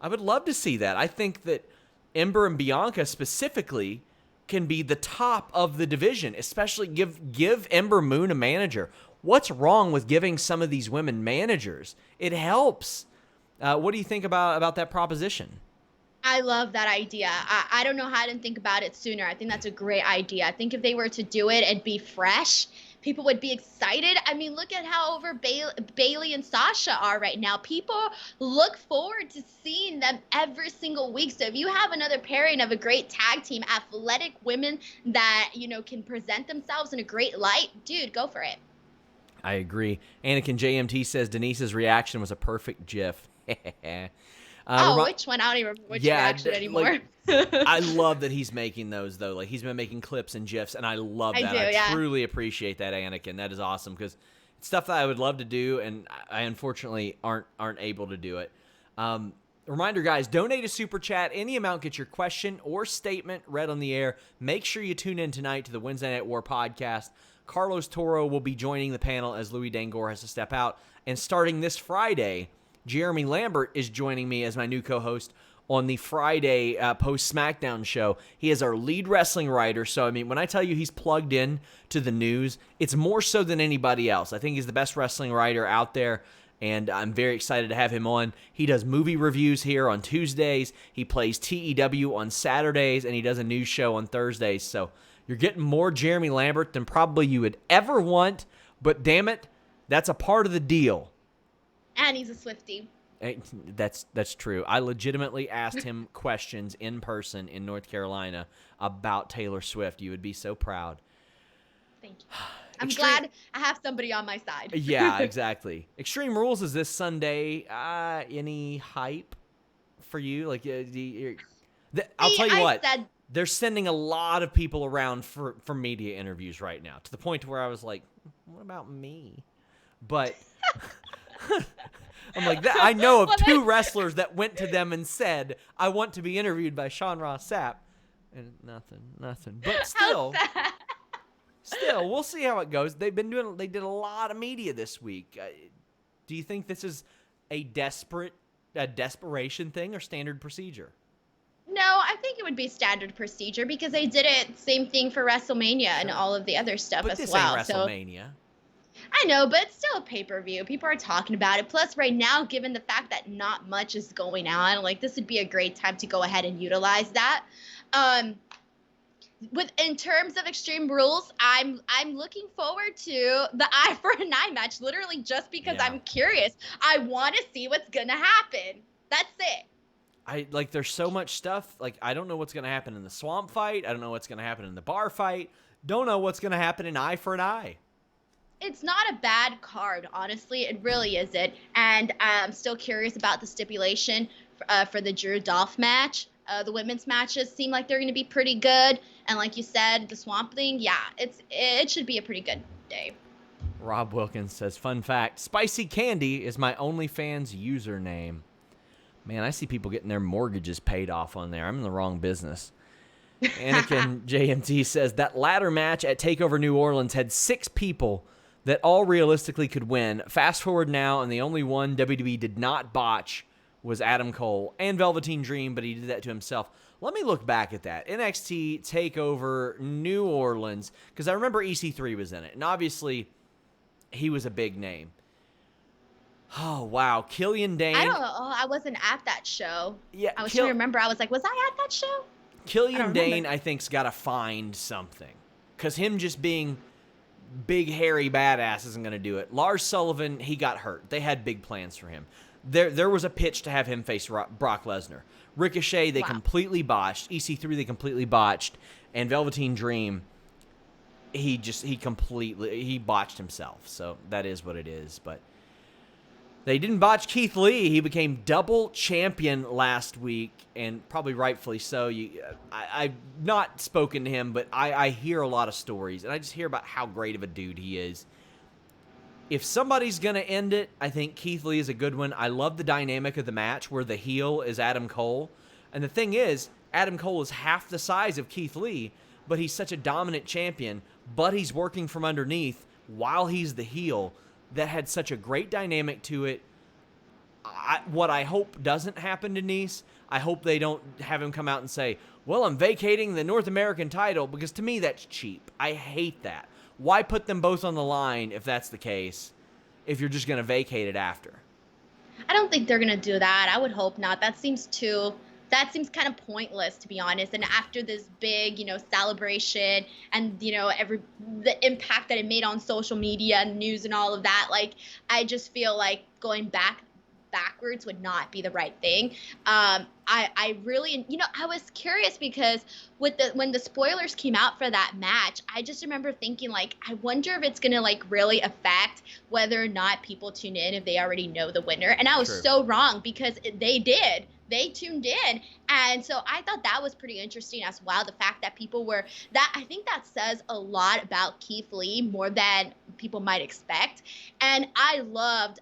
I would love to see that. I think that Ember and Bianca specifically can be the top of the division, especially give Ember Moon a manager. What's wrong with giving some of these women managers? It helps. What do you think about that proposition? I love that idea. I don't know how I didn't think about it sooner. I think that's a great idea. I think if they were to do it and be fresh, people would be excited. I mean, look at how over Bailey and Sasha are right now. People look forward to seeing them every single week. So if you have another pairing of a great tag team, athletic women that, can present themselves in a great light, dude, go for it. I agree. Anakin JMT says Denise's reaction was a perfect GIF. Which one? I don't even remember which reaction anymore. I love that he's making those, though. Like, he's been making clips and GIFs, and I love that. I truly appreciate that, Anakin. That is awesome, because it's stuff that I would love to do, and I unfortunately aren't able to do it. Reminder, guys, donate a Super Chat. Any amount gets your question or statement read on the air. Make sure you tune in tonight to the Wednesday Night War podcast. Carlos Toro will be joining the panel as Louis Dangor has to step out. And starting this Friday, Jeremy Lambert is joining me as my new co-host on the Friday post-SmackDown show. He is our lead wrestling writer, so, I mean, when I tell you he's plugged in to the news, it's more so than anybody else. I think he's the best wrestling writer out there, and I'm very excited to have him on. He does movie reviews here on Tuesdays. He plays TEW on Saturdays, and he does a news show on Thursdays. So you're getting more Jeremy Lambert than probably you would ever want, but damn it, that's a part of the deal. And he's a Swiftie. That's true. I legitimately asked him questions in person in North Carolina about Taylor Swift. You would be so proud. Thank you. I'm glad I have somebody on my side. Yeah, exactly. Extreme Rules is this Sunday. Any hype for you? Like, I'll tell you what. They're sending a lot of people around for media interviews right now, to the point where I was like, what about me? But I'm like, I know of two wrestlers that went to them and said, I want to be interviewed by Sean Ross Sapp. And nothing. But still, we'll see how it goes. They did a lot of media this week. Do you think this is a desperation thing or standard procedure? No, I think it would be standard procedure because they did it same thing for WrestleMania and all of the other stuff as well. But this ain't WrestleMania. I know, but it's still a pay-per-view. People are talking about it. Plus, right now, given the fact that not much is going on, like, this would be a great time to go ahead and utilize that. In terms of Extreme Rules, I'm looking forward to the eye for an eye match, literally just because I'm curious. I want to see what's gonna happen. That's it. There's so much stuff. Like, I don't know what's gonna happen in the swamp fight. I don't know what's gonna happen in the bar fight. Don't know what's gonna happen in eye for an eye. It's not a bad card, honestly. It really isn't. And I'm still curious about the stipulation for the Drew Dolph match. The women's matches seem like they're going to be pretty good. And like you said, the Swamp Thing, it should be a pretty good day. Rob Wilkins says, fun fact, Spicy Candy is my OnlyFans username. Man, I see people getting their mortgages paid off on there. I'm in the wrong business. Anakin JMT says, that ladder match at TakeOver New Orleans had 6 people that all realistically could win. Fast forward now, and the only one WWE did not botch was Adam Cole and Velveteen Dream, but he did that to himself. Let me look back at that. NXT TakeOver New Orleans, because I remember EC3 was in it, and obviously he was a big name. Oh, wow. Killian Dane. I don't know. I wasn't at that show. Yeah, I was trying to remember. I was like, was I at that show? Killian Dane, I think, has got to find something, because him just being big, hairy badass isn't going to do it. Lars Sullivan, he got hurt. They had big plans for him. There was a pitch to have him face Brock Lesnar. Ricochet, they completely botched. EC3, they completely botched. And Velveteen Dream, he botched himself. So that is what it is. But They didn't botch Keith Lee. He became double champion last week, and probably rightfully so. I've not spoken to him, but I hear a lot of stories, and I just hear about how great of a dude he is. If somebody's going to end it, I think Keith Lee is a good one. I love the dynamic of the match where the heel is Adam Cole. And the thing is, Adam Cole is half the size of Keith Lee, but he's such a dominant champion, but he's working from underneath while he's the heel. That had such a great dynamic to it. What I hope doesn't happen, Denise, I hope they don't have him come out and say, well, I'm vacating the North American title, because to me that's cheap. I hate that. Why put them both on the line if that's the case, if you're just going to vacate it after? I don't think they're going to do that. I would hope not. That seems kind of pointless, to be honest. And after this big, celebration and, the impact that it made on social media and news and all of that, like, I just feel like going backwards would not be the right thing. I really, I was curious because when the spoilers came out for that match, I just remember thinking, like, I wonder if it's going to, like, really affect whether or not people tune in if they already know the winner. And I was so wrong, because they did. They tuned in. And so I thought that was pretty interesting as well. The fact that I think that says a lot about Keith Lee, more than people might expect. And I loved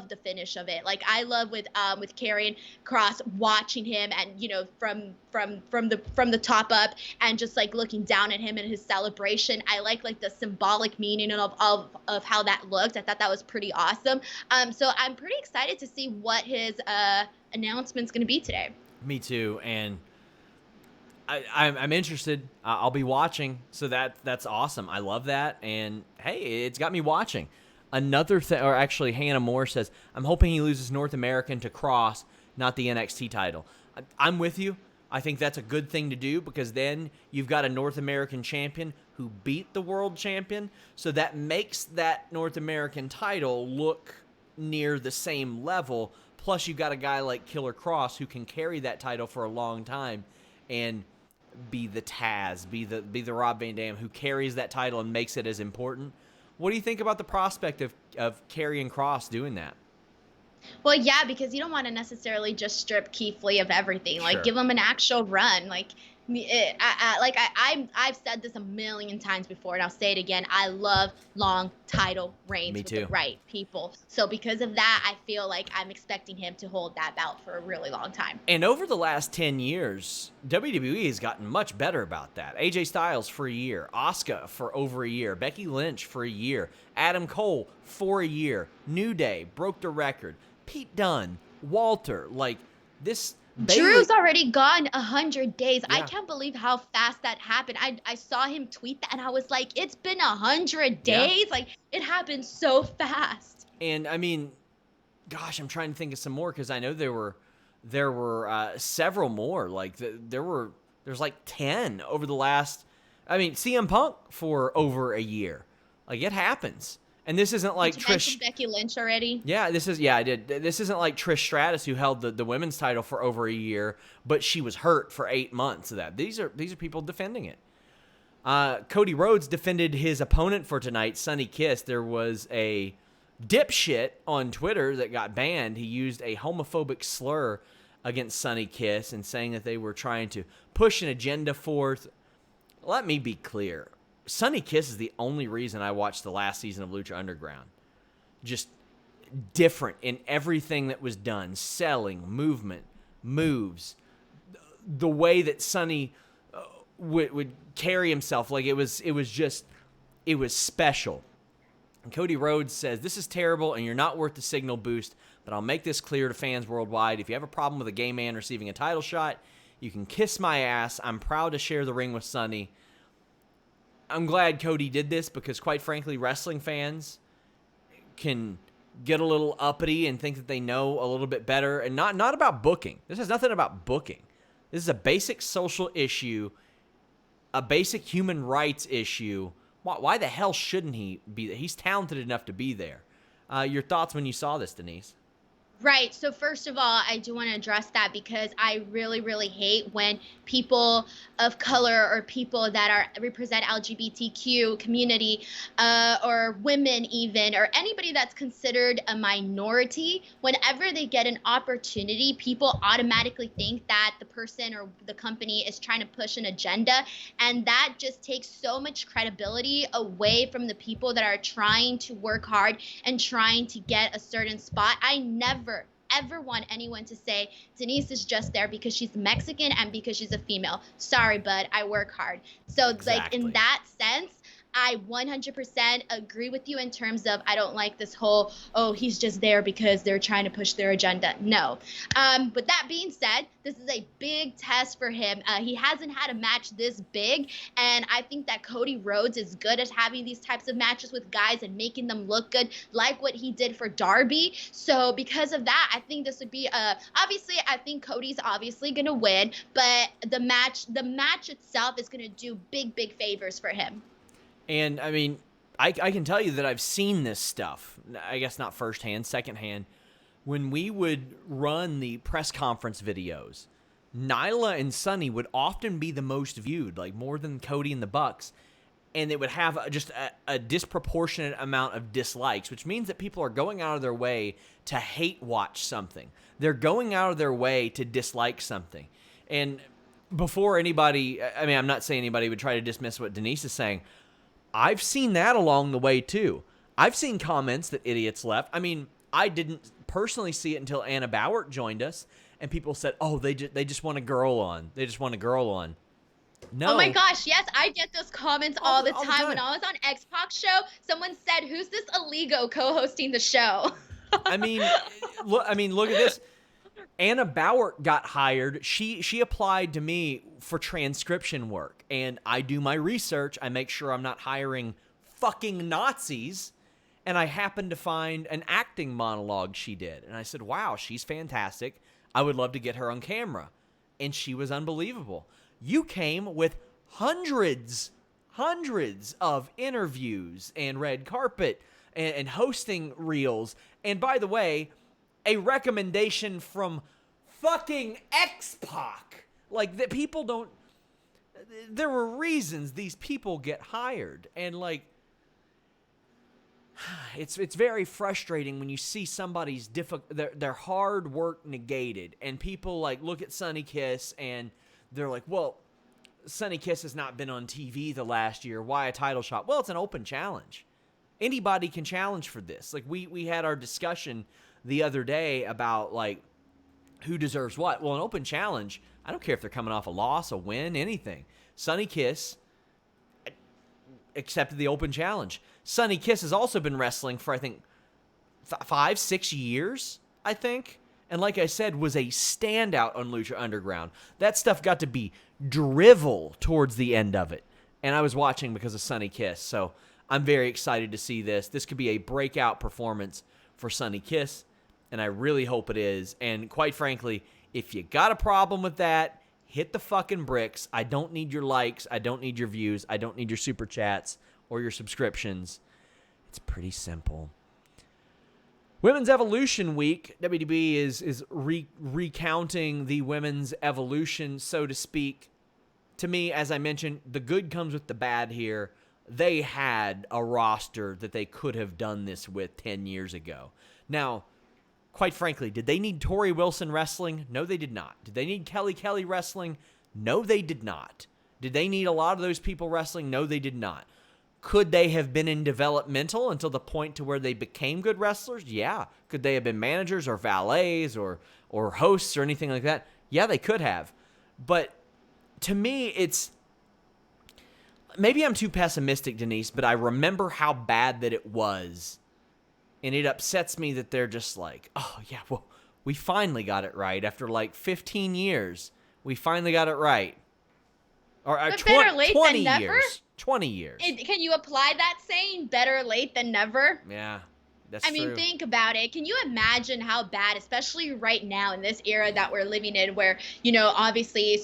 the finish of it. Like, I love with Karrion Kross, watching him and, from the top up and just, like, looking down at him and his celebration. I like the symbolic meaning of how that looked. I thought that was pretty awesome. So I'm pretty excited to see what his announcement's going to be today. Me too, and I'm interested. I'll be watching, so that's awesome. I love that, and hey, it's got me watching. Another thing, or actually, Hannah Moore says, I'm hoping he loses North American to Cross, not the NXT title. I'm with you. I think that's a good thing to do, because then you've got a North American champion who beat the world champion, so that makes that North American title look near the same level. Plus, you've got a guy like Killer Kross who can carry that title for a long time and be the Taz, be the Rob Van Dam who carries that title and makes it as important. What do you think about the prospect of Karrion Kross doing that? Well, yeah, because you don't want to necessarily just strip Keith Lee of everything. Like, give him an actual run. Like, I've said this a million times before, and I'll say it again. I love long title reigns with the right people. So because of that, I feel like I'm expecting him to hold that belt for a really long time. And over the last 10 years, WWE has gotten much better about that. AJ Styles for a year, Asuka for over a year, Becky Lynch for a year, Adam Cole for a year, New Day broke the record, Pete Dunne, Walter, like this. Drew's already gone 100 days. Yeah. I can't believe how fast that happened. I saw him tweet that, and I was like, it's been 100 days? Yeah. Like, it happened so fast. And, I mean, gosh, I'm trying to think of some more, because I know there were several more. Like, there's like 10 over the last, CM Punk for over a year. Like, it happens. And this isn't like Did you mention Becky Lynch already? Yeah, I did. This isn't like Trish Stratus, who held the women's title for over a year, but she was hurt for 8 months of that. These are people defending it. Cody Rhodes defended his opponent for tonight, Sonny Kiss. There was a dipshit on Twitter that got banned. He used a homophobic slur against Sonny Kiss and saying that they were trying to push an agenda forth. Let me be clear. Sonny Kiss is the only reason I watched the last season of Lucha Underground. Just different in everything that was done. Selling, movement, moves. The way that Sonny would carry himself. Like, it was special. And Cody Rhodes says, this is terrible and you're not worth the signal boost, but I'll make this clear to fans worldwide. If you have a problem with a gay man receiving a title shot, you can kiss my ass. I'm proud to share the ring with Sonny. I'm glad Cody did this, because, quite frankly, wrestling fans can get a little uppity and think that they know a little bit better, and not about booking. This has nothing about booking. This is a basic social issue, a basic human rights issue. Why the hell shouldn't he be there? He's talented enough to be there. Your thoughts when you saw this, Denise? Right. So first of all, I do want to address that because I really, really hate when people of color or people that represent LGBTQ community, or women even, or anybody that's considered a minority, whenever they get an opportunity, people automatically think that the person or the company is trying to push an agenda, and that just takes so much credibility away from the people that are trying to work hard and trying to get a certain spot. I never ever want anyone to say Denise is just there because she's Mexican and because she's a female. Sorry, bud, I work hard. So like in Exactly. that sense, I 100% agree with you in terms of I don't like this whole, oh, he's just there because they're trying to push their agenda. No. But that being said, this is a big test for him. He hasn't had a match this big, and I think that Cody Rhodes is good at having these types of matches with guys and making them look good, like what he did for Darby. So because of that, I think this would be obviously I think Cody's obviously gonna win, but the match itself is gonna do big favors for him. And I mean, I can tell you that I've seen this stuff. I guess not firsthand, secondhand. When we would run the press conference videos, Nyla and Sonny would often be the most viewed, like more than Cody and the Bucks. And it would have just a disproportionate amount of dislikes, which means that people are going out of their way to hate watch something. They're going out of their way to dislike something. And before anybody, I mean, I'm not saying anybody would try to dismiss what Denise is saying. I've seen that along the way, too. I've seen comments that idiots left. I mean, I didn't personally see it until Anna Bauer joined us, and people said, oh, they just want a girl on. They just want a girl on. No. Oh my gosh, yes, I get those comments all the time. When I was on X-Pac show, someone said, who's this Aligo co-hosting the show? I mean, look at this. Anna Bauer got hired. She applied to me for transcription work, and I do my research. I make sure I'm not hiring fucking Nazis, and I happened to find an acting monologue she did, and I said, wow, she's fantastic. I would love to get her on camera, and she was unbelievable. You came with hundreds of interviews and red carpet and hosting reels, and by the way, a recommendation from fucking X-Pac. Like, that people don't... There were reasons these people get hired. And, like, it's very frustrating when you see somebody's their hard work negated. And people, like, look at Sonny Kiss and they're like, well, Sonny Kiss has not been on TV the last year. Why a title shot? Well, it's an open challenge. Anybody can challenge for this. Like, we had our discussion the other day about, like, who deserves what. Well, an open challenge, I don't care if they're coming off a loss, a win, anything. Sonny Kiss accepted the open challenge. Sonny Kiss has also been wrestling for, I think, 5-6 years, I think. And like I said, was a standout on Lucha Underground. That stuff got to be drivel towards the end of it. And I was watching because of Sonny Kiss. So I'm very excited to see this. This could be a breakout performance for Sonny Kiss, and I really hope it is. And quite frankly, if you got a problem with that, hit the fucking bricks. I don't need your likes. I don't need your views. I don't need your super chats or your subscriptions. It's pretty simple. Women's Evolution Week. WWE is recounting the women's evolution, so to speak. To me, as I mentioned, the good comes with the bad here. They had a roster that they could have done this with 10 years ago. Now, quite frankly, did they need Tori Wilson wrestling? No, they did not. Did they need Kelly wrestling? No, they did not. Did they need a lot of those people wrestling? No, they did not. Could they have been in developmental until the point to where they became good wrestlers? Yeah. Could they have been managers or valets or hosts or anything like that? Yeah, they could have. But to me, it's... Maybe I'm too pessimistic, Denise, but I remember how bad that it was. And it upsets me that they're just like, oh, yeah, well, we finally got it right. After like 15 years, we finally got it right. Or but better late 20 than never? years. 20 years. Can you apply that saying, better late than never? Yeah, that's I mean, true. think about it. Can you imagine how bad, especially right now in this era that we're living in where, you know, obviously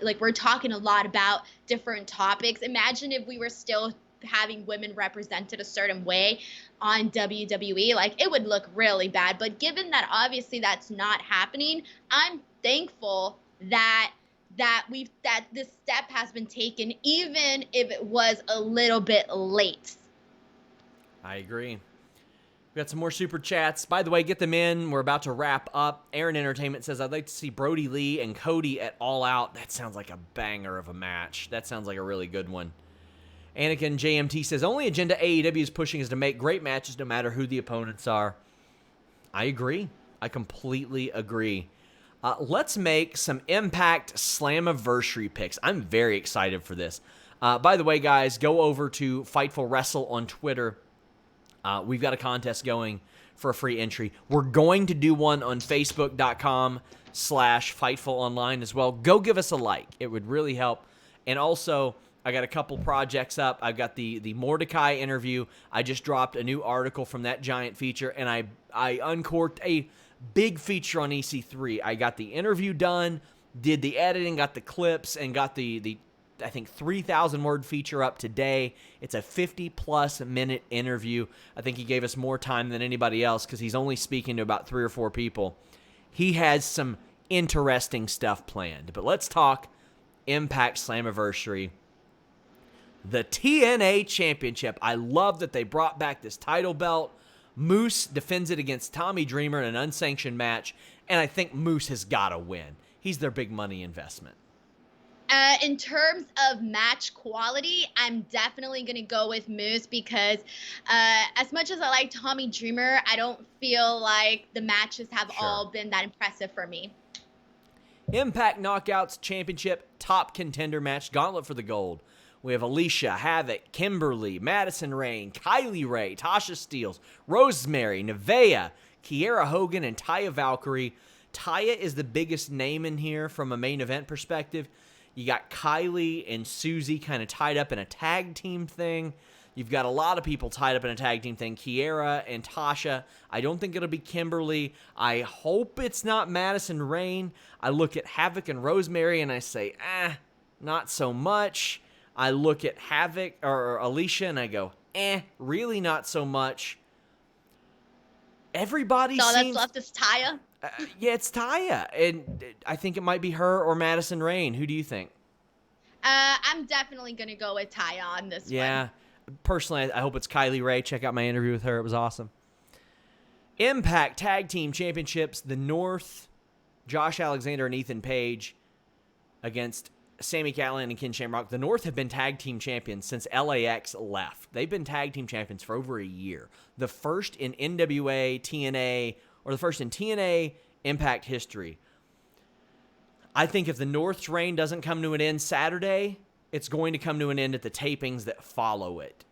like we're talking a lot about different topics. Imagine if we were still having women represented a certain way on WWE. Like, it would look really bad. But given that obviously that's not happening, I'm thankful that this step has been taken, even if it was a little bit late. I agree. We got some more super chats. By the way, get them in. We're about to wrap up. Aaron Entertainment says, I'd like to see Brody Lee and Cody at All Out. That sounds like a banger of a match. That sounds like a really good one. Anakin JMT says, only agenda AEW is pushing is to make great matches no matter who the opponents are. I agree. I completely agree. Let's make some Impact Slammiversary picks. I'm very excited for this. By the way, guys, go over to Fightful Wrestle on Twitter. We've got a contest going for a free entry. We're going to do one on Facebook.com/FightfulOnline as well. Go give us a like. It would really help. And also, I got a couple projects up. I've got the Mordecai interview. I just dropped a new article from that giant feature, and I uncorked a big feature on EC3. I got the interview done, did the editing, got the clips, and got the I think 3,000 word feature up today. It's a 50+ minute interview. I think he gave us more time than anybody else because he's only speaking to about 3 or 4 people. He has some interesting stuff planned. But let's talk Impact Slammiversary. The TNA Championship. I love that they brought back this title belt. Moose defends it against Tommy Dreamer in an unsanctioned match, and I think Moose has got to win. He's their big money investment. In terms of match quality, I'm definitely going to go with Moose because as much as I like Tommy Dreamer, I don't feel like the matches have all been that impressive for me. Impact Knockouts Championship top contender match, gauntlet for the gold. We have Alicia, Havoc, Kimberly, Madison Rayne, Kylie Ray, Tasha Steelz, Rosemary, Nevaeh, Kiera Hogan, and Taya Valkyrie. Taya is the biggest name in here from a main event perspective. You got Kylie and Susie kind of tied up in a tag team thing. You've got a lot of people tied up in a tag team thing. Kiera and Tasha. I don't think it'll be Kimberly. I hope it's not Madison Rayne. I look at Havoc and Rosemary and I say, not so much. I look at Havoc or Alicia and I go, really not so much. Everybody so seems... that's left is Taya? Yeah, it's Taya. And I think it might be her or Madison Rayne. Who do you think? I'm definitely going to go with Taya on this one. Yeah. Personally, I hope it's Kylie Ray. Check out my interview with her. It was awesome. Impact Tag Team Championships. The North, Josh Alexander and Ethan Page against Sami Callihan and Ken Shamrock. The North have been tag team champions since LAX left. They've been tag team champions for over a year. The first in NWA, TNA, or the first in TNA Impact history. I think if the North's reign doesn't come to an end Saturday, it's going to come to an end at the tapings that follow it.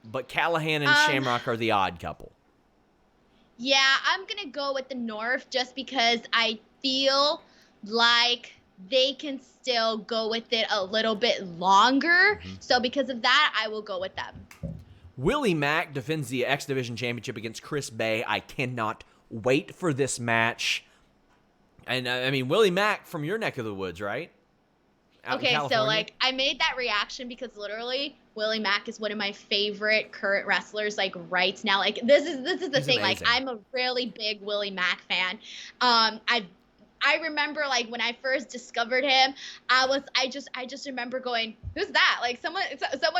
But Callihan and Shamrock are the odd couple. Yeah, I'm going to go with the North just because I feel like they can still go with it a little bit longer. Mm-hmm. So because of that, I will go with them. Willie Mack defends the X Division Championship against Chris Bay. I cannot wait for this match. And I mean, Willie Mack from your neck of the woods, right? Okay, so like I made that reaction because literally Willie Mack is one of my favorite current wrestlers like right now. Like this is the He's thing. Amazing. Like I'm a really big Willie Mack fan. I remember like when I first discovered him, I just remember going, who's that? Like someone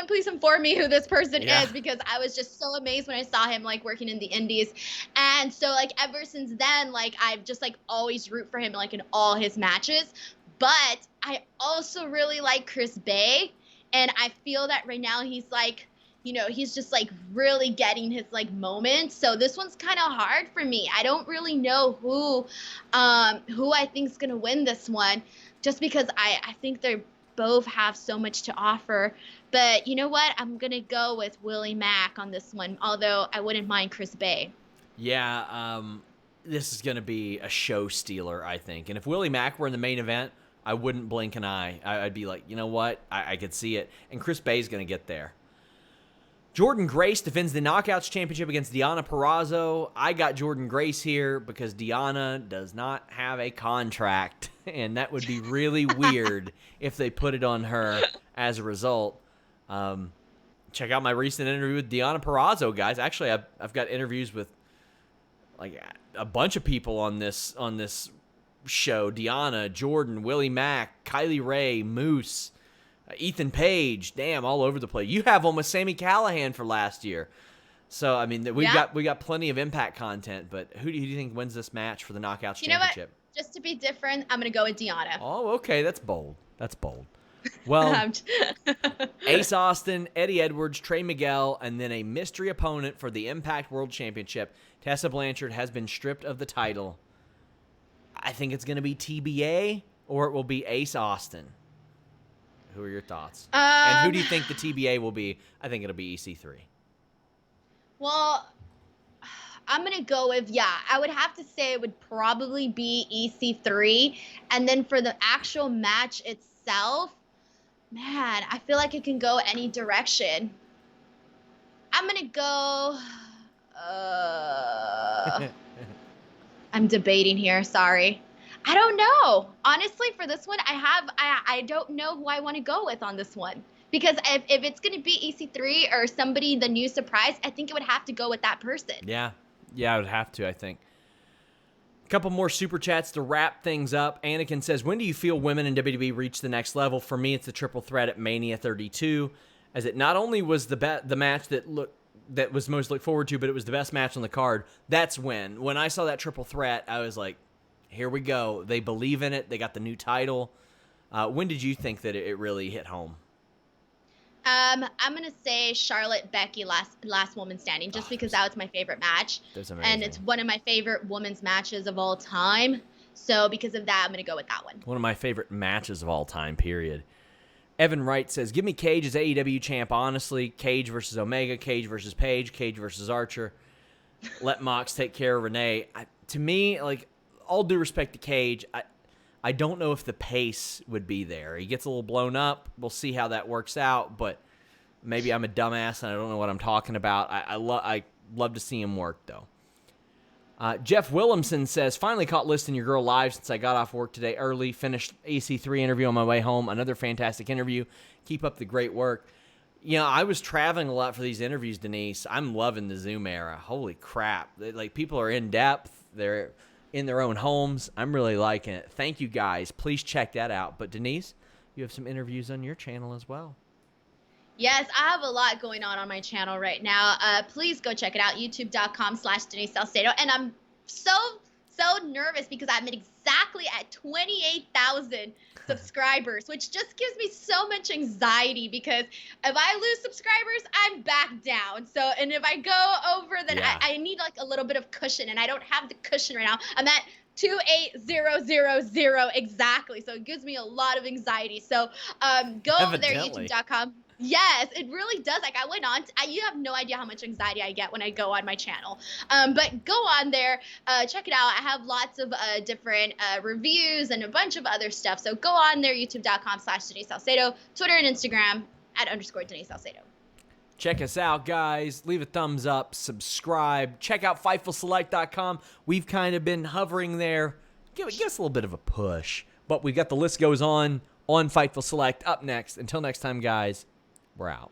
please inform me who this person is, because I was just so amazed when I saw him like working in the indies. And so like ever since then, like I've just like always root for him like in all his matches. But I also really like Chris Bay, and I feel that right now he's like, you know, he's just like really getting his like moment. So this one's kind of hard for me. I don't really know who I think is gonna win this one, just because I think they both have so much to offer. But you know what? I'm gonna go with Willie Mack on this one, although I wouldn't mind Chris Bay. Yeah, this is gonna be a show stealer, I think. And if Willie Mack were in the main event, I wouldn't blink an eye. I'd be like, you know what? I could see it. And Chris Bay's gonna get there. Jordan Grace defends the Knockouts Championship against Deonna Purrazzo. I got Jordan Grace here because Deonna does not have a contract, and that would be really weird if they put it on her as a result. check out my recent interview with Deonna Purrazzo, guys. Actually, I've got interviews with like a bunch of people on this show. Deonna, Jordan, Willie Mack, Kylie Ray, Moose, Ethan Page. Damn, all over the place. You have almost Sami Callihan for last year. So I mean, we got plenty of Impact content. But who do you think wins this match for the Knockouts Championship? You know what? Just to be different, I'm gonna go with Deonna. Oh, okay, that's bold. Well, Ace Austin, Eddie Edwards, Trey Miguel, and then a mystery opponent for the Impact World Championship. Tessa Blanchard has been stripped of the title. I think it's going to be TBA or it will be Ace Austin. Who are your thoughts? And who do you think the TBA will be? I think it'll be EC3. Well, I'm going to go with, I would have to say it would probably be EC3. And then for the actual match itself, man, I feel like it can go any direction. I'm going to go... I'm debating here. Sorry. I don't know. Honestly, for this one, I don't know who I want to go with on this one. Because if it's going to be EC3 or somebody, the new surprise, I think it would have to go with that person. Yeah, I would have to, I think. A couple more super chats to wrap things up. Anakin says, when do you feel women in WWE reach the next level? For me, it's the triple threat at Mania 32, as it not only was the match that was most looked forward to, but it was the best match on the card. That's when I saw that triple threat, I was like, here we go. They believe in it. They got the new title. When did you think that it really hit home? I'm going to say Charlotte, Becky, last woman standing, just because that was my favorite match. And it's one of my favorite women's matches of all time. So because of that, I'm going to go with that one. One of my favorite matches of all time, period. Evan Wright says, give me Cage as AEW champ, honestly. Cage versus Omega, Cage versus Page, Cage versus Archer. Let Mox take care of Renee. To me, like, all due respect to Cage, I don't know if the pace would be there. He gets a little blown up. We'll see how that works out, but maybe I'm a dumbass and I don't know what I'm talking about. I love to see him work, though. Jeff Williamson says, finally caught listing your girl live since I got off work today early. Finished EC3 interview on my way home. Another fantastic interview. Keep up the great work. You know, I was traveling a lot for these interviews, Denise. I'm loving the Zoom era. Holy crap. Like, people are in depth. They're in their own homes. I'm really liking it. Thank you, guys. Please check that out. But, Denise, you have some interviews on your channel as well. Yes, I have a lot going on my channel right now. Please go check it out, youtube.com/Denise Salcedo. And I'm so nervous because I'm exactly at 28,000 subscribers, which just gives me so much anxiety because if I lose subscribers, I'm back down. So, and if I go over, then I need like a little bit of cushion, and I don't have the cushion right now. I'm at 28,000 exactly. So it gives me a lot of anxiety. So go over there, youtube.com. Yes, it really does. Like, I went on, you have no idea how much anxiety I get when I go on my channel. But go on there, check it out. I have lots of different reviews and a bunch of other stuff. So go on there, youtube.com/Denise Salcedo, Twitter and Instagram @_Denise Salcedo. Check us out, guys. Leave a thumbs up, subscribe. Check out FightfulSelect.com. We've kind of been hovering there. Give us a little bit of a push. But we got the list goes on Fightful Select up next. Until next time, guys, we're out.